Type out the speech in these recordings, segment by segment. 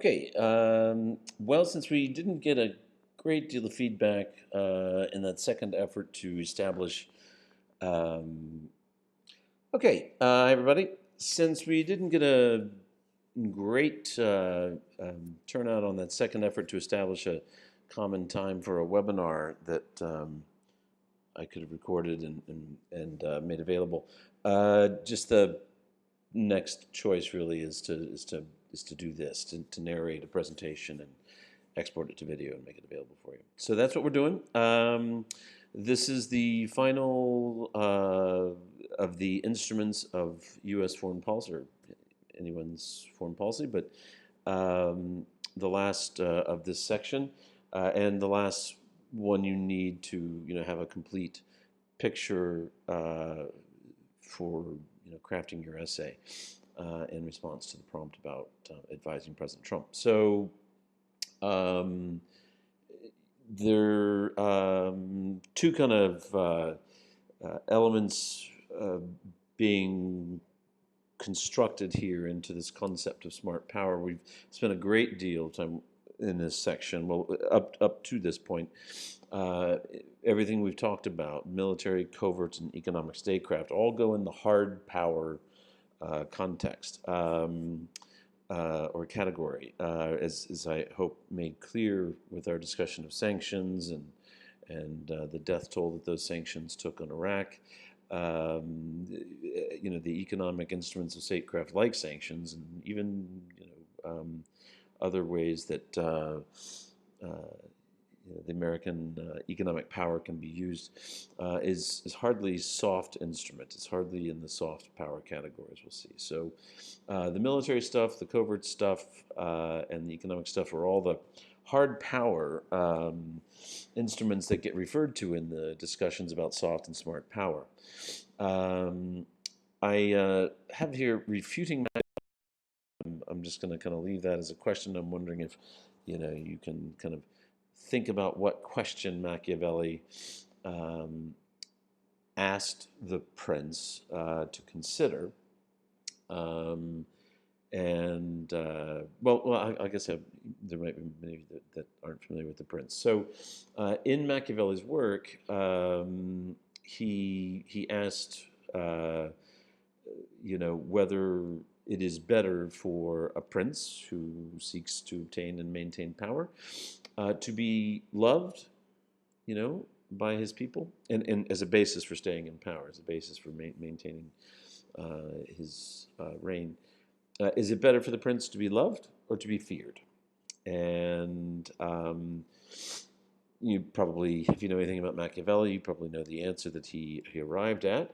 Okay, well, since we didn't get a great deal of feedback in that second effort to establish, um, okay, everybody, since we didn't get a great turnout on that second effort to establish a common time for a webinar that I could have recorded and made available, just the next choice really is to do this, to narrate a presentation and export it to video and make it available for you. So that's what we're doing. This is the final of the instruments of U.S. foreign policy, or anyone's foreign policy, but the last of this section, and the last one you need to have a complete picture for crafting your essay in response to the prompt about advising President Trump. So um, there are two kind of elements being constructed here into this concept of smart power. We've spent a great deal of time in this section, well, up to this point, everything we've talked about, military, covert, and economic statecraft, all go in the hard power context or category, as I hope made clear with our discussion of sanctions and the death toll that those sanctions took on Iraq. The economic instruments of statecraft like sanctions, and even other ways that the American economic power can be used is hardly soft instrument. It's hardly in the soft power category, as we'll see. So the military stuff, the covert stuff, and the economic stuff are all the hard power instruments that get referred to in the discussions about soft and smart power. I have here refuting. I'm just going to kind of leave that as a question. I'm wondering if you can kind of think about what question Machiavelli asked the prince to consider. I guess there might be many that aren't familiar with the prince. So in Machiavelli's work, he asked whether it is better for a prince who seeks to obtain and maintain power to be loved, by his people, and as a basis for staying in power, as a basis for maintaining his reign. Is it better for the prince to be loved or to be feared? And you probably, if you know anything about Machiavelli, you probably know the answer that he arrived at.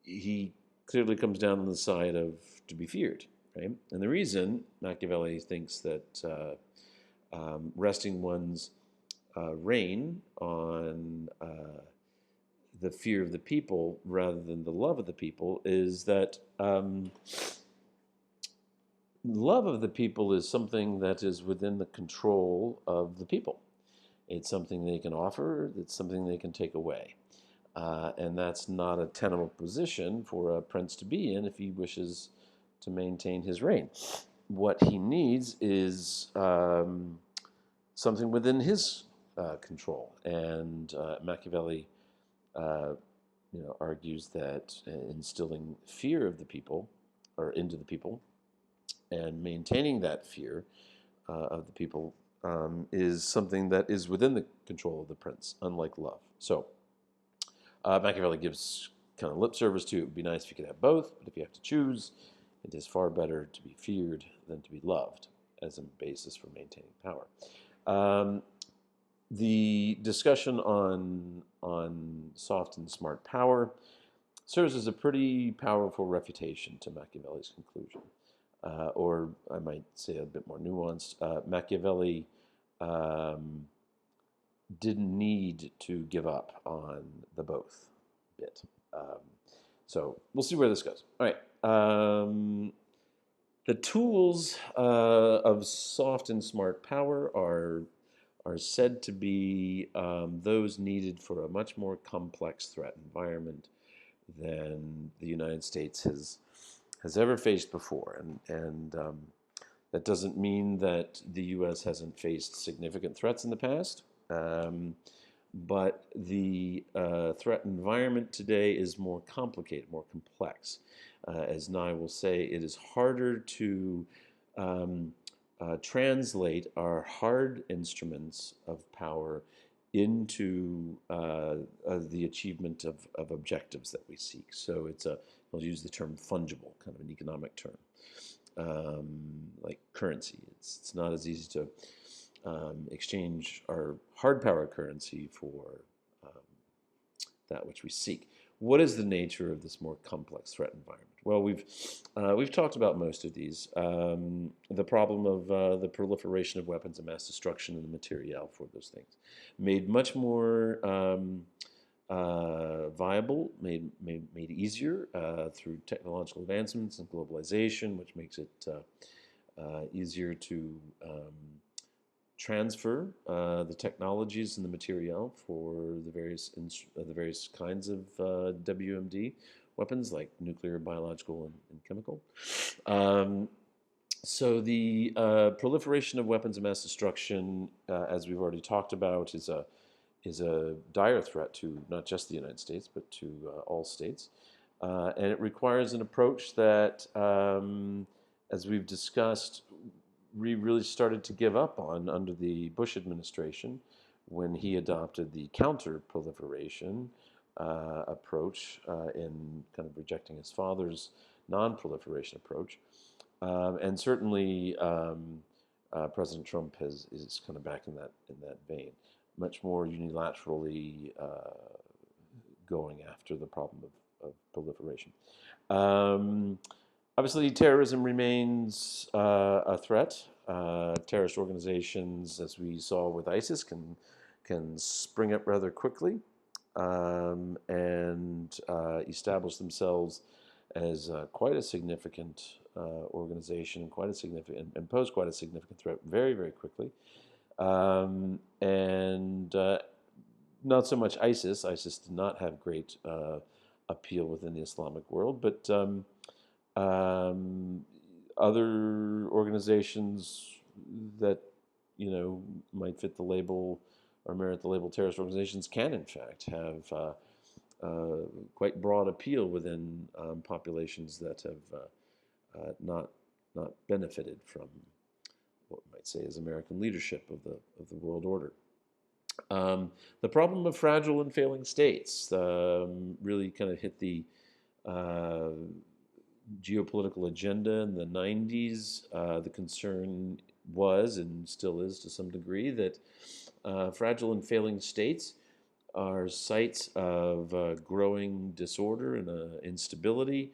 He clearly comes down on the side of to be feared, right? And the reason Machiavelli thinks that resting one's reign on the fear of the people rather than the love of the people is that love of the people is something that is within the control of the people. It's something they can offer, it's something they can take away. And that's not a tenable position for a prince to be in if he wishes to maintain his reign. What he needs is something within his control. And Machiavelli argues that instilling fear of the people, or into the people, and maintaining that fear of the people is something that is within the control of the prince, unlike love. So Machiavelli gives kind of lip service to it would be nice if you could have both, but if you have to choose, it is far better to be feared than to be loved as a basis for maintaining power. The discussion on soft and smart power serves as a pretty powerful refutation to Machiavelli's conclusion. Or I might say a bit more nuanced, Machiavelli didn't need to give up on the both bit. So we'll see where this goes. All right. The tools of soft and smart power are said to be those needed for a much more complex threat environment than the United States has ever faced before, and that doesn't mean that the U.S. hasn't faced significant threats in the past, but the threat environment today is more complicated, more complex. As Nye will say, it is harder to translate our hard instruments of power into the achievement of objectives that we seek. So I'll use the term fungible, kind of an economic term, like currency. It's not as easy to exchange our hard power currency for that which we seek. What is the nature of this more complex threat environment? Well, we've talked about most of these. The problem of the proliferation of weapons of mass destruction and the materiel for those things, made much more viable, made easier through technological advancements and globalization, which makes it easier to transfer the technologies and the material for the various kinds of WMD weapons, like nuclear, biological, and chemical. So the proliferation of weapons of mass destruction, as we've already talked about, is a dire threat to not just the United States, but to all states. And it requires an approach that, as we've discussed, we really started to give up on under the Bush administration when he adopted the counter-proliferation approach in kind of rejecting his father's non-proliferation approach. And certainly President Trump is kind of back in that vein, much more unilaterally going after the problem of proliferation. Obviously, terrorism remains a threat. Terrorist organizations, as we saw with ISIS, can spring up rather quickly and establish themselves as quite a significant organization and pose quite a significant threat very, very quickly. And not so much ISIS. ISIS did not have great appeal within the Islamic world, but other organizations that might fit the label or merit the label terrorist organizations can in fact have quite broad appeal within populations that have not benefited from what we might say is American leadership of the world order. The problem of fragile and failing states really kind of hit the geopolitical agenda in the 90s. The concern was, and still is to some degree, that fragile and failing states are sites of growing disorder and instability,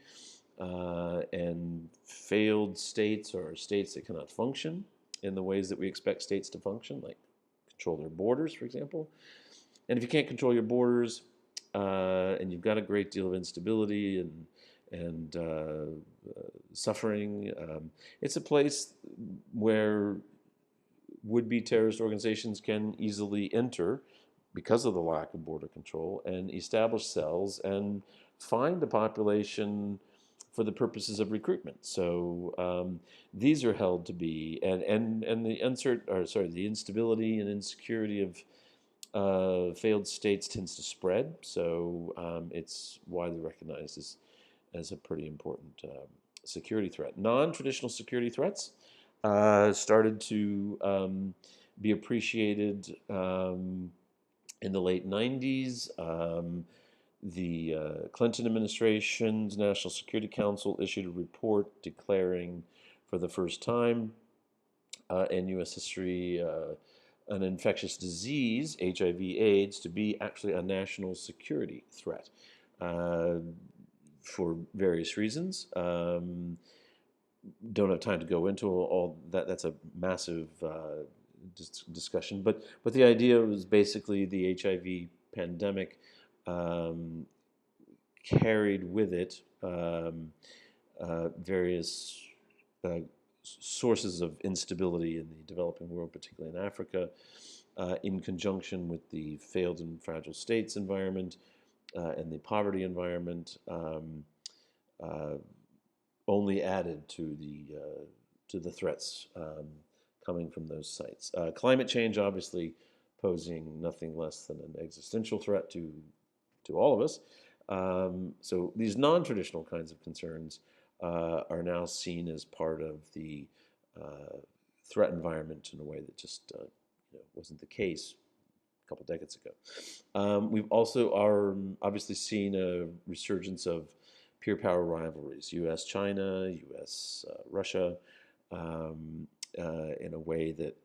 and failed states are states that cannot function in the ways that we expect states to function, like control their borders, for example. And if you can't control your borders, and you've got a great deal of instability and suffering, it's a place where would-be terrorist organizations can easily enter because of the lack of border control and establish cells and find a population for the purposes of recruitment. So these are held to be, and the instability and insecurity of failed states tends to spread. So it's widely recognized as a pretty important security threat. Non-traditional security threats started to be appreciated in the late 90s. The Clinton administration's National Security Council issued a report declaring for the first time in U.S. history an infectious disease, HIV/AIDS, to be actually a national security threat for various reasons. Don't have time to go into all that. That's a massive discussion. But the idea was basically the HIV pandemic carried with it various sources of instability in the developing world, particularly in Africa, in conjunction with the failed and fragile states environment and the poverty environment. only added to the threats coming from those sites. Climate change, obviously, posing nothing less than an existential threat to all of us. So these non-traditional kinds of concerns are now seen as part of the threat environment in a way that just wasn't the case a couple decades ago. We've also are obviously seen a resurgence of peer power rivalries, U.S.-China, U.S.-Russia, in a way that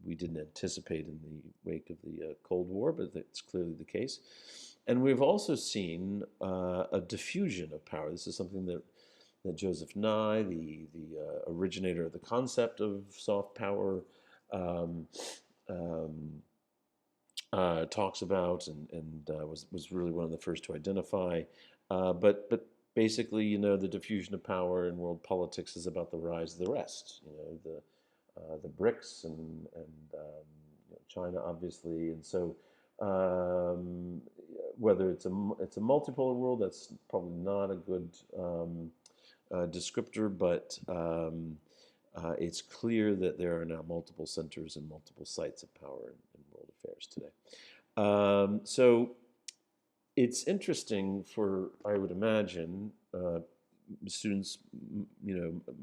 we didn't anticipate in the wake of the Cold War, but that's clearly the case. And we've also seen a diffusion of power. This is something that Joseph Nye, the originator of the concept of soft power, talks about and was really one of the first to identify. But basically, the diffusion of power in world politics is about the rise of the rest. The BRICS and China, obviously, and so whether it's a multipolar world, that's probably not a good descriptor, but it's clear that there are now multiple centers and multiple sites of power in world affairs today. So it's interesting for, I would imagine, students,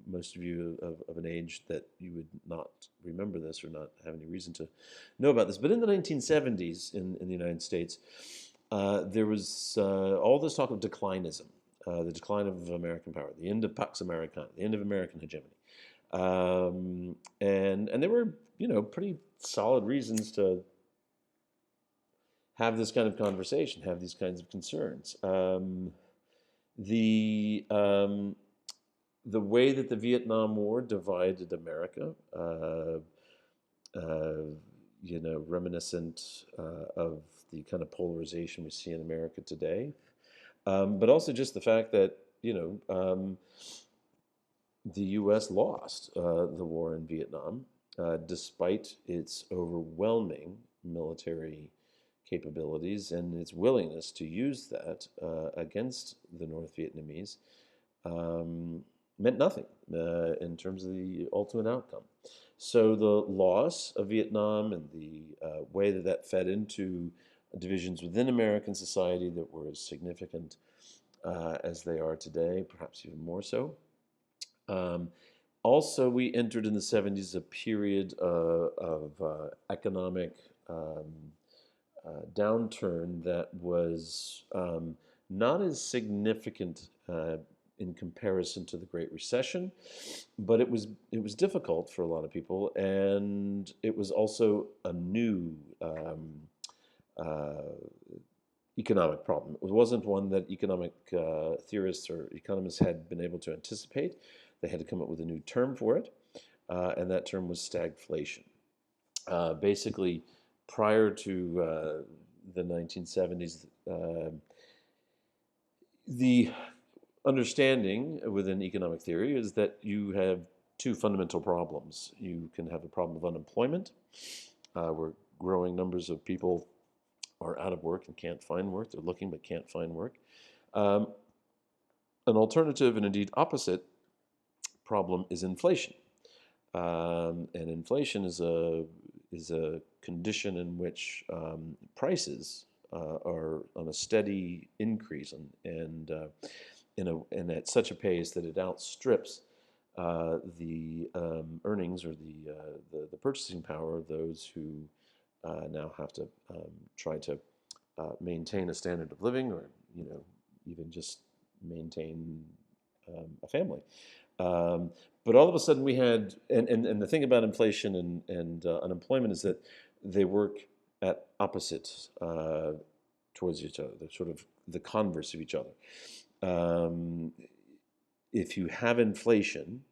most of you of an age that you would not remember this or not have any reason to know about this. But in the 1970s in the United States, there was all this talk of declinism, the decline of American power, the end of Pax Americana, the end of American hegemony. And there were, pretty solid reasons to have this kind of conversation, have these kinds of concerns. The way that the Vietnam War divided America, reminiscent of the kind of polarization we see in America today, but also just the fact that the U.S. lost the war in Vietnam, despite its overwhelming military capabilities and its willingness to use that against the North Vietnamese, meant nothing in terms of the ultimate outcome. So the loss of Vietnam and the way that fed into divisions within American society that were as significant as they are today, perhaps even more so. Also, we entered in the 70s a period of economic downturn that was not as significant in comparison to the Great Recession, but it was difficult for a lot of people, and it was also a new economic problem. It wasn't one that economic theorists or economists had been able to anticipate. They had to come up with a new term for it, and that term was stagflation. Basically, prior to the 1970s, the understanding within economic theory is that you have two fundamental problems. You can have a problem of unemployment, where growing numbers of people are out of work and can't find work. They're looking but can't find work. An alternative and indeed opposite problem is inflation. And inflation is a condition in which prices are on a steady increase and at such a pace that it outstrips the earnings or the purchasing power of those who now have to try to maintain a standard of living, or even just maintain a family. But all of a sudden we had, and the thing about inflation and unemployment is that they work at opposites towards each other. They're sort of the converse of each other. If you have inflation,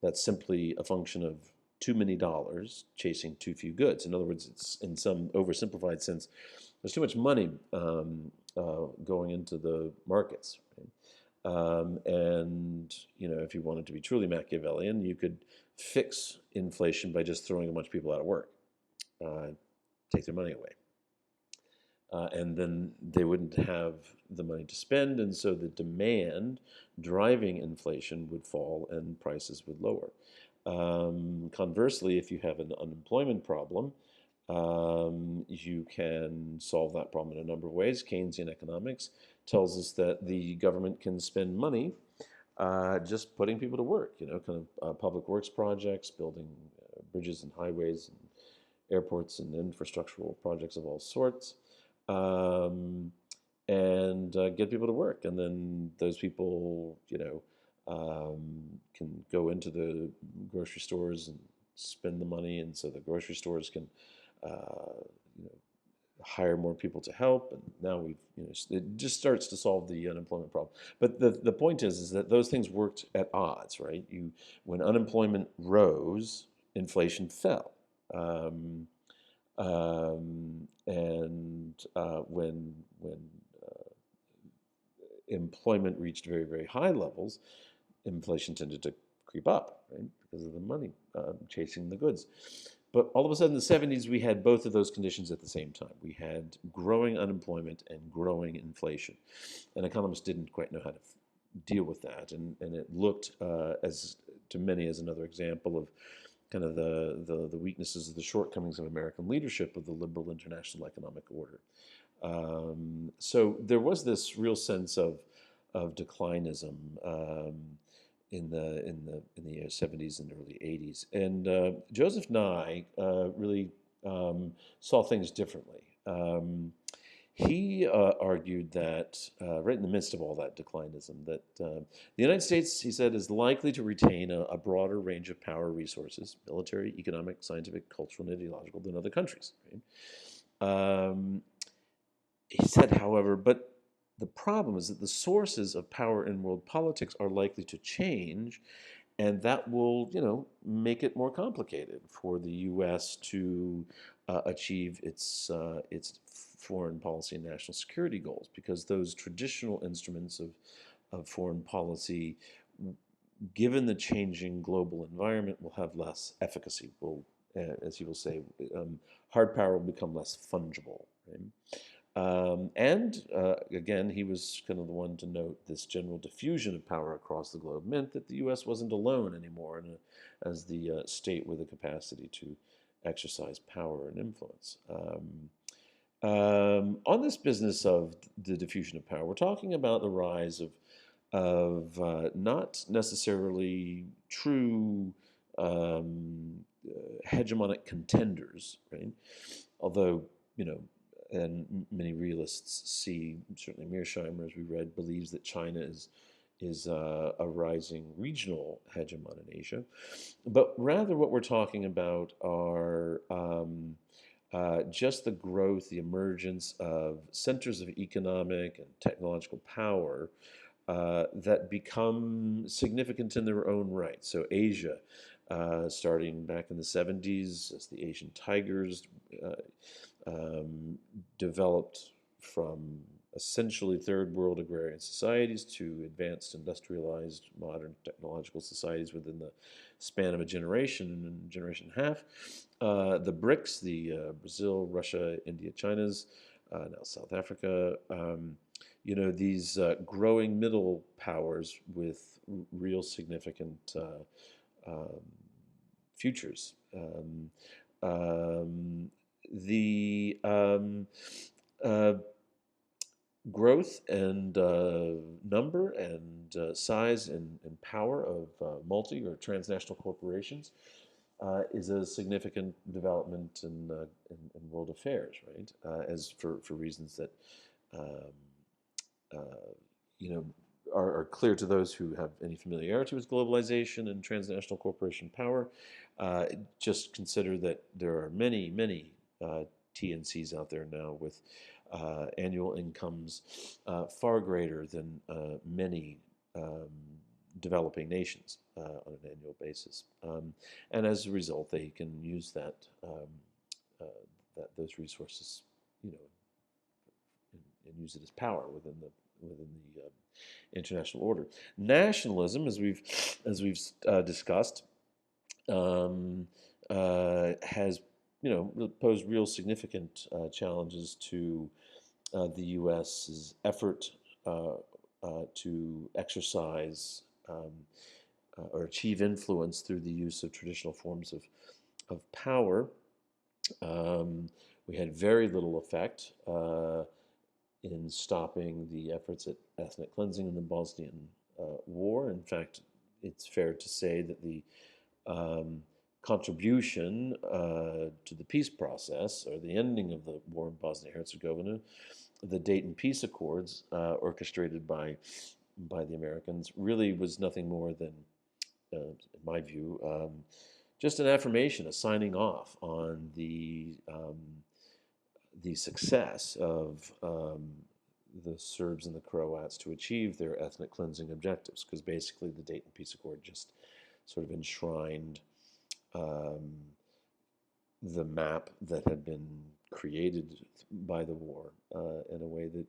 that's simply a function of too many dollars chasing too few goods. In other words, it's in some oversimplified sense, there's too much money going into the markets. Right? And if you wanted to be truly Machiavellian, you could fix inflation by just throwing a bunch of people out of work, take their money away. and then they wouldn't have the money to spend, and so the demand driving inflation would fall and prices would lower. Conversely, if you have an unemployment problem, you can solve that problem in a number of ways. Keynesian economics tells us that the government can spend money just putting people to work, kind of public works projects, building bridges and highways and airports and infrastructural projects of all sorts, um, and get people to work. And then those people, can go into the grocery stores and spend the money, and so the grocery stores can, you know, hire more people to help, and now it just starts to solve the unemployment problem. But the point is that those things worked at odds, right? When unemployment rose, inflation fell. Um, and when employment reached very, very high levels, inflation tended to creep up, right, because of the money chasing the goods. But all of a sudden, in the 70s, we had both of those conditions at the same time. We had growing unemployment and growing inflation. And economists didn't quite know how to deal with that. And it looked, as to many, as another example of kind of the weaknesses, of the shortcomings of American leadership of the liberal international economic order. So there was this real sense of declinism in the 70s and early 80s, and Joseph Nye really saw things differently. He argued that right in the midst of all that declinism, that the United States, he said, is likely to retain a broader range of power resources, military, economic, scientific, cultural, and ideological, than other countries. Right? He said, however, but the problem is that the sources of power in world politics are likely to change, and that will, make it more complicated for the U.S. to achieve its foreign policy and national security goals, because those traditional instruments of foreign policy, given the changing global environment, will have less efficacy. As you will say, hard power will become less fungible. Right? And again, he was kind of the one to note this general diffusion of power across the globe meant that the U.S. wasn't alone anymore as the state with the capacity to exercise power and influence. On this business of the diffusion of power, we're talking about the rise of not necessarily true hegemonic contenders, right? Although, and many realists see, certainly Mearsheimer, as we read, believes that China is a rising regional hegemon in Asia. But rather what we're talking about are just the growth, the emergence of centers of economic and technological power that become significant in their own right. So Asia, starting back in the 70s, as the Asian tigers developed from essentially third world agrarian societies to advanced industrialized modern technological societies within the span of a generation and generation and a half. The BRICS, the Brazil, Russia, India, China's, now South Africa, these growing middle powers with real significant um, futures. The uh, growth and number and size and power of multi or transnational corporations is a significant development in world affairs, right? As for reasons that um, uh, you know are clear to those who have any familiarity with globalization and transnational corporation power. Just consider that there are many, many TNCs out there now with annual incomes far greater than many developing nations on an annual basis. And as a result, they can use uh, those resources, and use it as power within the international order. Nationalism, as we've discussed, has posed real significant challenges to the U.S.'s effort to exercise or achieve influence through the use of traditional forms of power. We had very little effect in stopping the efforts at ethnic cleansing in the Bosnian War. In fact, it's fair to say that the contribution to the peace process, or the ending of the war in Bosnia-Herzegovina, the Dayton Peace Accords, orchestrated by the Americans, really was nothing more than, in my view, just an affirmation, a signing off on the success of the Serbs and the Croats to achieve their ethnic cleansing objectives, because basically the Dayton Peace Accord just sort of enshrined the map that had been created by the war in a way that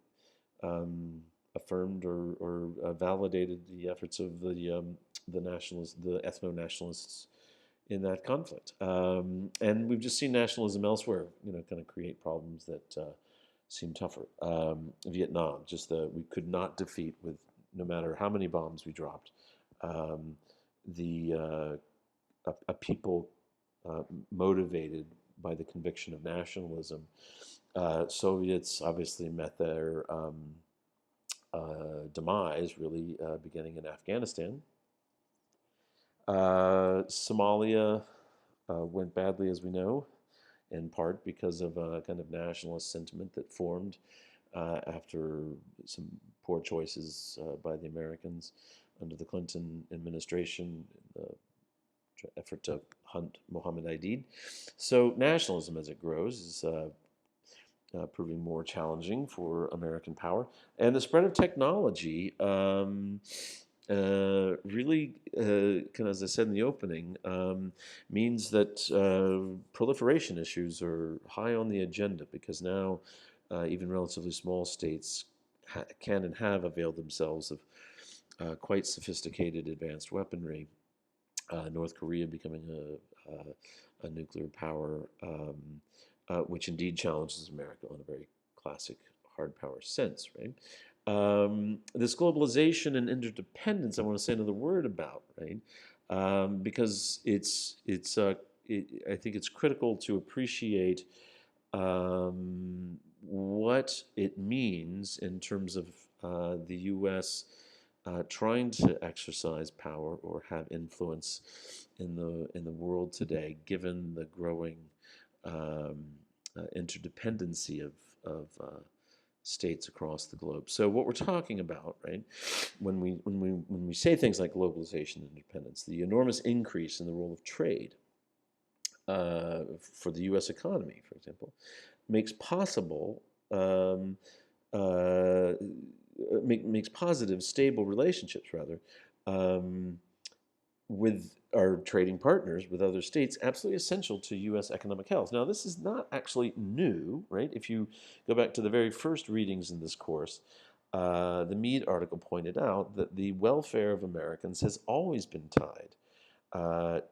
affirmed or validated the efforts of the nationalists, the ethno-nationalists in that conflict. And we've just seen nationalism elsewhere, kind of create problems that seem tougher. Vietnam, just we could not defeat with, no matter how many bombs we dropped, a people motivated by the conviction of nationalism. Soviets obviously met their demise really beginning in Afghanistan. Somalia went badly, as we know, in part because of a kind of nationalist sentiment that formed after some poor choices by the Americans under the Clinton administration, the effort to hunt Mohammed Aidid. So nationalism, as it grows, is proving more challenging for American power. And the spread of technology really, kind of, as I said in the opening, means that proliferation issues are high on the agenda, because now even relatively small states can and have availed themselves of quite sophisticated advanced weaponry. North Korea becoming a nuclear power, which indeed challenges America in a very classic hard power sense, right? This globalization and interdependence, I want to say another word about, right? Because I think it's critical to appreciate what it means in terms of the U.S. Trying to exercise power or have influence in the world today, given the growing interdependency of states across the globe. So what we're talking about, right, when we say things like globalization and independence, the enormous increase in the role of trade for the U.S. economy, for example, makes possible makes positive, stable relationships, rather, with our trading partners, with other states, absolutely essential to U.S. economic health. Now, this is not actually new, right? If you go back to the very first readings in this course, the Mead article pointed out that the welfare of Americans has always been tied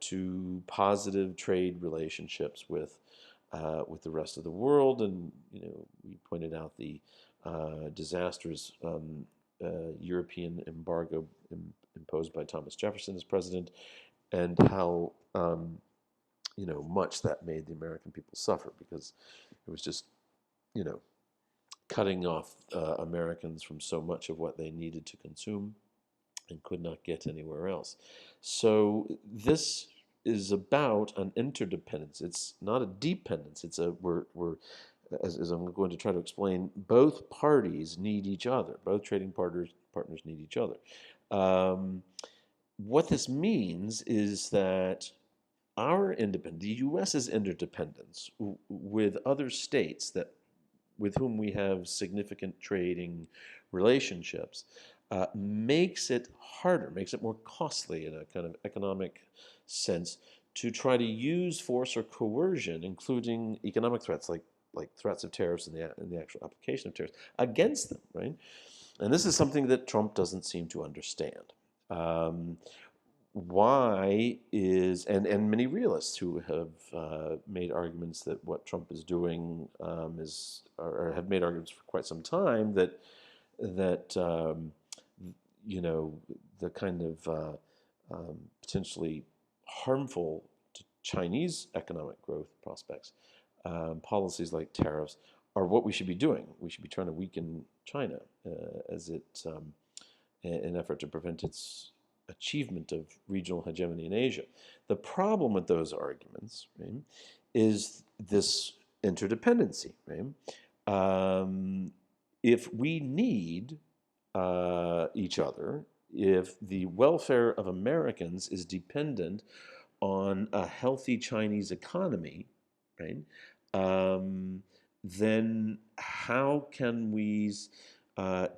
to positive trade relationships with the rest of the world, and we pointed out the disastrous European embargo imposed by Thomas Jefferson as president, and how much that made the American people suffer, because it was just cutting off Americans from so much of what they needed to consume and could not get anywhere else. So this is about an interdependence. It's not a dependence. It's as I'm going to try to explain, both parties need each other. Both trading partners need each other. What this means is that the U.S.'s interdependence with other states with whom we have significant trading relationships makes it harder, makes it more costly in a kind of economic sense to try to use force or coercion, including economic threats like threats of tariffs and the actual application of tariffs against them, right? And this is something that Trump doesn't seem to understand. Why and many realists who have made arguments that what Trump is doing or have made arguments for quite some time that you know, the kind of potentially harmful to Chinese economic growth prospects, policies like tariffs, are what we should be doing. We should be trying to weaken China as in an effort to prevent its achievement of regional hegemony in Asia. The problem with those arguments, right, is this interdependency. Right? If we need each other, if the welfare of Americans is dependent on a healthy Chinese economy, right? Then how can we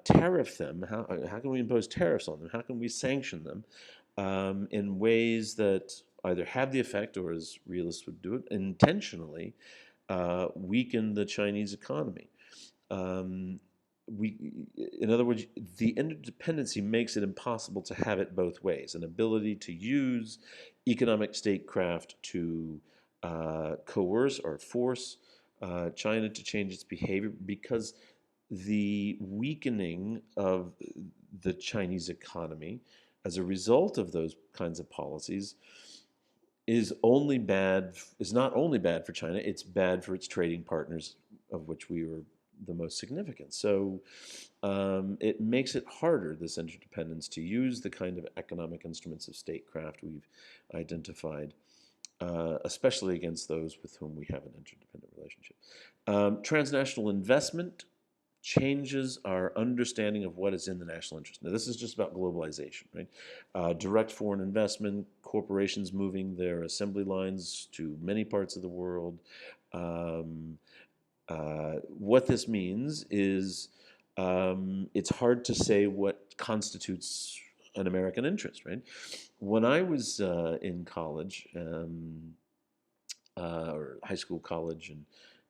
tariff them? How can we impose tariffs on them? How can we sanction them in ways that either have the effect or, as realists would do it, intentionally weaken the Chinese economy? In other words, the interdependency makes it impossible to have it both ways. An ability to use economic statecraft to coerce or force China to change its behavior, because the weakening of the Chinese economy as a result of those kinds of policies is not only bad for China, it's bad for its trading partners, of which we are the most significant. So it makes it harder, this interdependence, to use the kind of economic instruments of statecraft we've identified, especially against those with whom we have an interdependent relationship. Transnational investment changes our understanding of what is in the national interest. Now, this is just about globalization, right? Direct foreign investment, corporations moving their assembly lines to many parts of the world. What this means is it's hard to say what constitutes an American interest, right? When I was in college, or high school, college,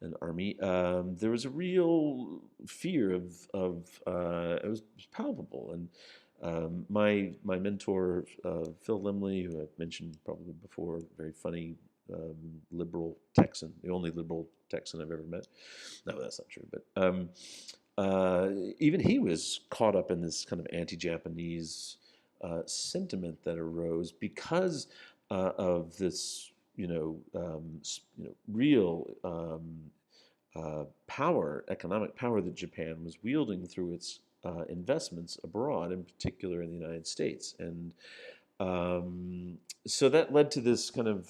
and Army, there was a real fear of it was palpable. And my mentor, Phil Limley, who I've mentioned probably before, very funny liberal Texan, the only liberal Texan I've ever met. No, that's not true. But even he was caught up in this kind of anti-Japanese sentiment that arose because of this, real power, economic power that Japan was wielding through its investments abroad, in particular in the United States. And so that led to this kind of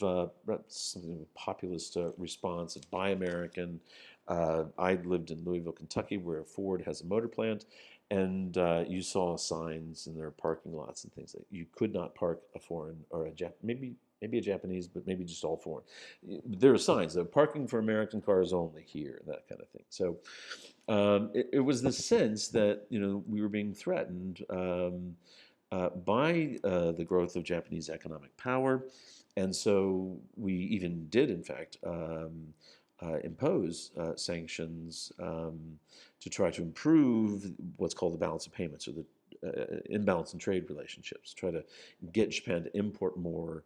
something of a populist response of Buy American. I lived in Louisville, Kentucky, where Ford has a motor plant, and you saw signs in their parking lots and things like you could not park a foreign or maybe a Japanese, but maybe just all foreign. There are signs that parking for American cars only here, that kind of thing. So it was the sense that we were being threatened by the growth of Japanese economic power, and so we even did, in fact, impose sanctions to try to improve what's called the balance of payments, or the imbalance in trade relationships, try to get Japan to import more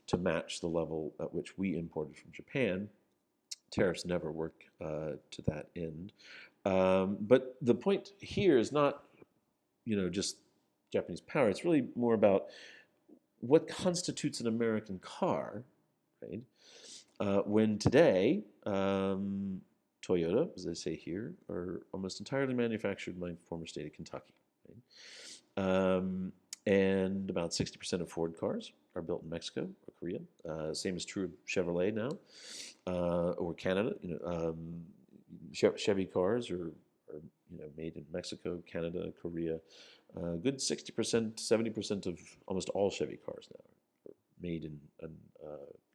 to match the level at which we imported from Japan. Tariffs never work to that end. But the point here is not, just Japanese power. It's really more about what constitutes an American car, right? When today, Toyota, as they say here, are almost entirely manufactured in my former state of Kentucky. Right? And about 60% of Ford cars are built in Mexico or Korea. Same is true of Chevrolet now, or Canada. Chevy cars are made in Mexico, Canada, Korea. Good 60%, 70% of almost all Chevy cars now are made and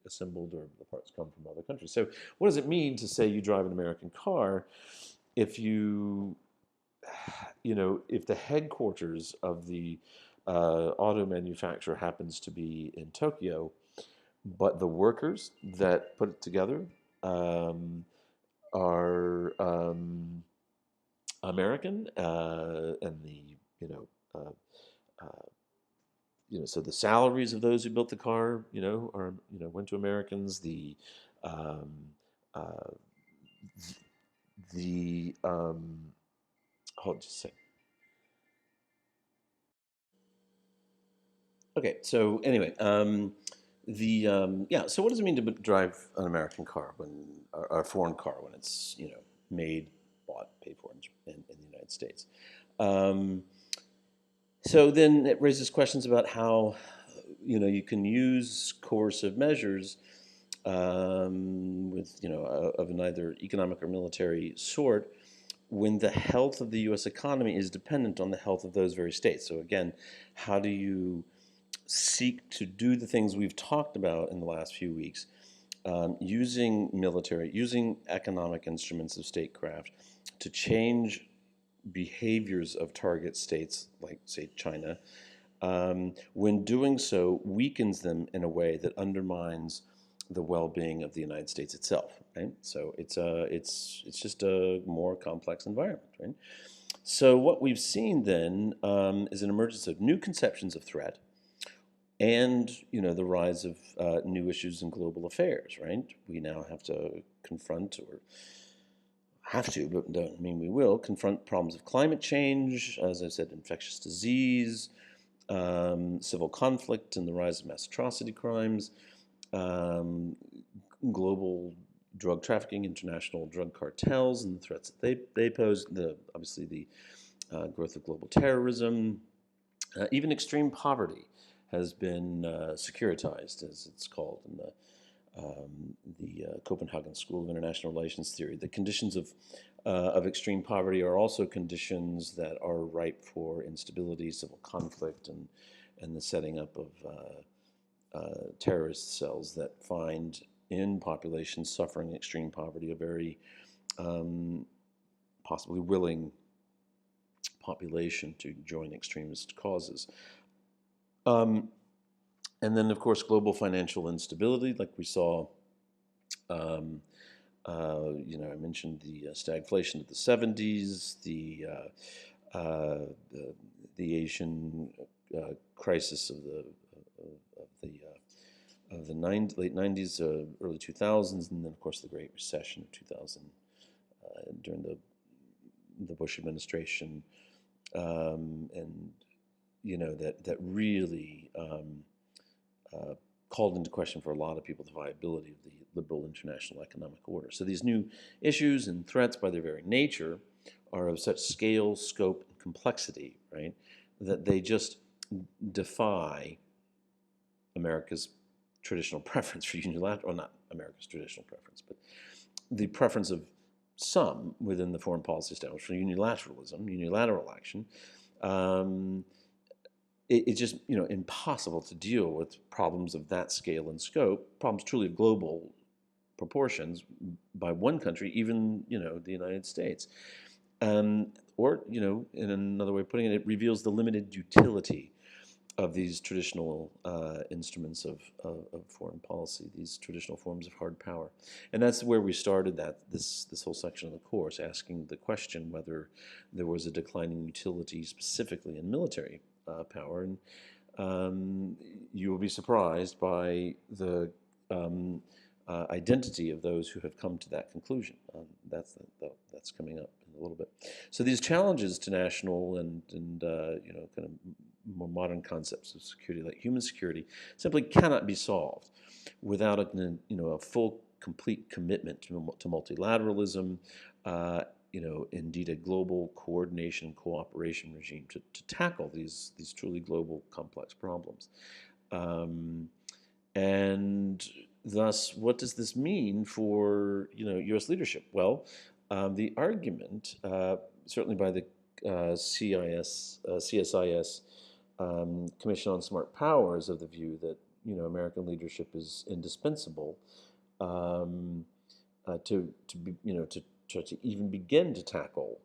assembled, or the parts come from other countries. So what does it mean to say you drive an American car if if the headquarters of the auto manufacturer happens to be in Tokyo, but the workers that put it together are American, and the uh, so the salaries of those who built the car, are, went to Americans. Um, uh, the hold just a second. Okay, so anyway, yeah. So what does it mean to drive an American car or a foreign car when it's made, bought, paid for in the United States? Um, so then it raises questions about how you can use coercive measures with of neither economic or military sort when the health of the U.S. economy is dependent on the health of those very states. So again, how do you seek to do the things we've talked about in the last few weeks, using military, using economic instruments of statecraft to change behaviors of target states, like, say, China, when doing so weakens them in a way that undermines the well-being of the United States itself, right? So it's just a more complex environment, right? So what we've seen then is an emergence of new conceptions of threat, and the rise of new issues in global affairs, right? We now have to confront, or have to, but don't mean we will, confront problems of climate change, as I said, infectious disease, civil conflict, and the rise of mass atrocity crimes, um, global drug trafficking, international drug cartels, and the threats that they pose. Obviously the growth of global terrorism, even extreme poverty has been securitized, as it's called in the Copenhagen School of International Relations Theory. The conditions of extreme poverty are also conditions that are ripe for instability, civil conflict, and the setting up of terrorist cells that find in populations suffering extreme poverty a very possibly willing population to join extremist causes. And then, of course, global financial instability, like we saw. I mentioned the stagflation of the 70s, the Asian crisis of the late 90s, early 2000s, and then, of course, the Great Recession of 2000 during the Bush administration, and that really called into question for a lot of people the viability of the liberal international economic order. So these new issues and threats, by their very nature, are of such scale, scope, and complexity, right, that they just defy America's traditional preference for unilateral, or not America's traditional preference, but the preference of some within the foreign policy establishment for unilateralism, unilateral action. It's just impossible to deal with problems of that scale and scope, problems truly of global proportions, by one country, even the United States. Or in another way of putting it, it reveals the limited utility of these traditional instruments of foreign policy, these traditional forms of hard power. And that's where we started this whole section of the course, asking the question whether there was a declining utility specifically in military power. And you will be surprised by the identity of those who have come to that conclusion. That's coming up in a little bit. So these challenges to national and kind of more modern concepts of security, like human security, simply cannot be solved without a full, complete commitment to multilateralism, indeed a global coordination and cooperation regime to tackle these truly global complex problems. And thus, what does this mean for U.S. leadership? Well, the argument, certainly by the CSIS Commission on Smart Power, is of the view that American leadership is indispensable to be, to try to even begin to tackle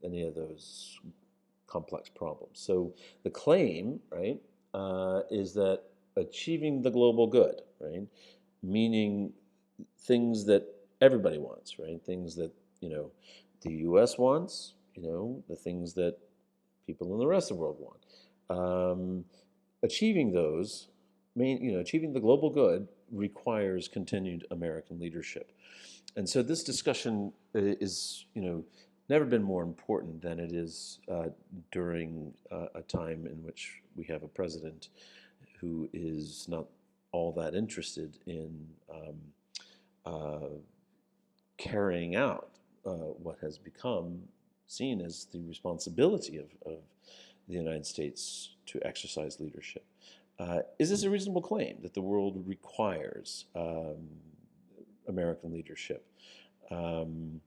any of those complex problems. So the claim, right, is that achieving the global good, right, meaning things that everybody wants, right, things that the U.S. wants, the things that people in the rest of the world want, achieving those, achieving the global good requires continued American leadership. And so this discussion is, never been more important than it is during a time in which we have a president who is not all that interested in uh, carrying out what has become seen as the responsibility of the United States to exercise leadership. Is this a reasonable claim that the world requires American leadership? Um,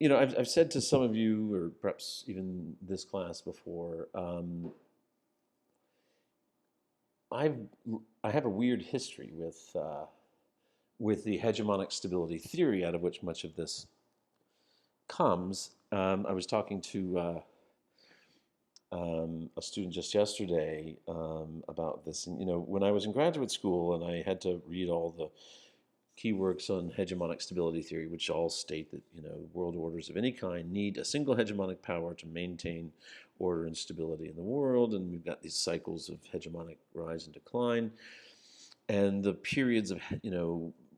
I've said to some of you, or perhaps even this class before, I've I have a weird history with the hegemonic stability theory, out of which much of this comes. I was talking to a student just yesterday about this, and when I was in graduate school and I had to read all the key works on hegemonic stability theory, which all state that world orders of any kind need a single hegemonic power to maintain order and stability in the world, and we've got these cycles of hegemonic rise and decline, and the periods of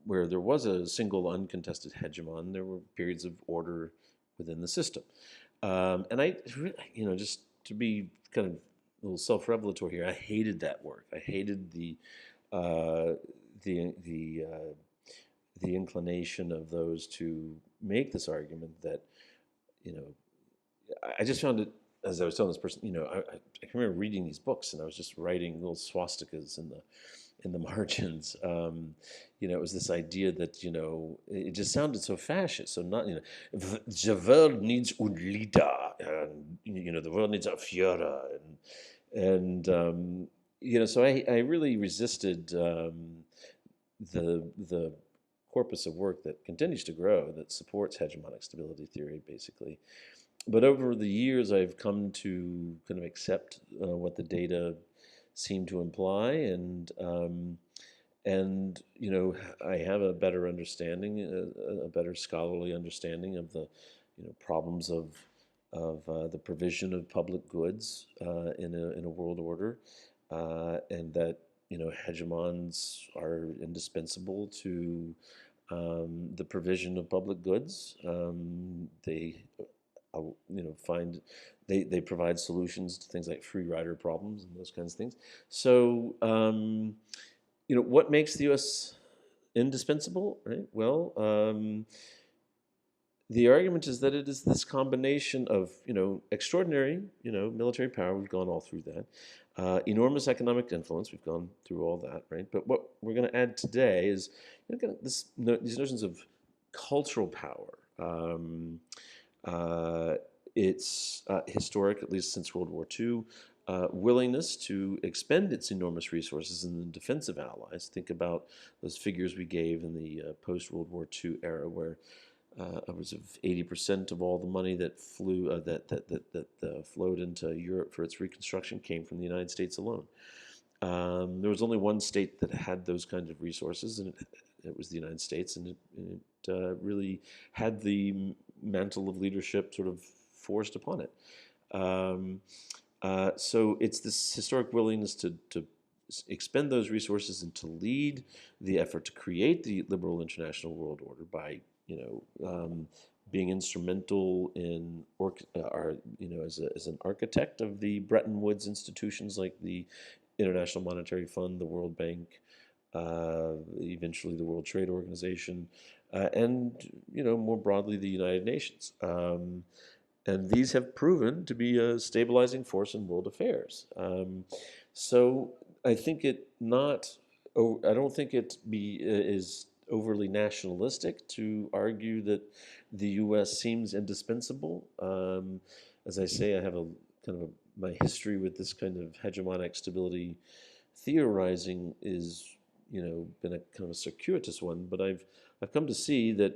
where there was a single uncontested hegemon, there were periods of order within the system, and I, just to be kind of a little self-revelatory here, I hated that work. I hated uh, the the uh, the inclination of those to make this argument that, you know, I just found it, as I was telling this person, I can remember reading these books and I was just writing little swastikas in the margins. It was this idea that, it just sounded so fascist. So not, the world needs un leader, and, the world needs a Führer. So I really resisted the corpus of work that continues to grow that supports hegemonic stability theory, basically. But over the years, I've come to kind of accept what the data seem to imply, and I have a better understanding, a better scholarly understanding of the problems of the provision of public goods in a world order, and that hegemons are indispensable to the provision of public goods. They find they provide solutions to things like free rider problems and those kinds of things. So what makes the U.S. indispensable, right? Well, the argument is that it is this combination of extraordinary military power. We've gone all through that. Enormous economic influence. We've gone through all that, right? But what we're going to add today is these notions of cultural power. It's historic, at least since World War II, willingness to expend its enormous resources in the defense of allies. Think about those figures we gave in the post-World War II era, where upwards of 80% of all the money that flowed into Europe for its reconstruction came from the United States alone. There was only one state that had those kinds of resources, and it was the United States, and it really had the mantle of leadership sort of forced upon it. So it's this historic willingness to expend those resources and to lead the effort to create the liberal international world order by being instrumental in as an architect of the Bretton Woods institutions like the International Monetary Fund, the World Bank, eventually the World Trade Organization, and more broadly the United Nations. And these have proven to be a stabilizing force in world affairs. So I think I don't think it is overly nationalistic to argue that the U.S. seems indispensable. As I say, I have my history with this kind of hegemonic stability theorizing is been a kind of a circuitous one, but I've come to see that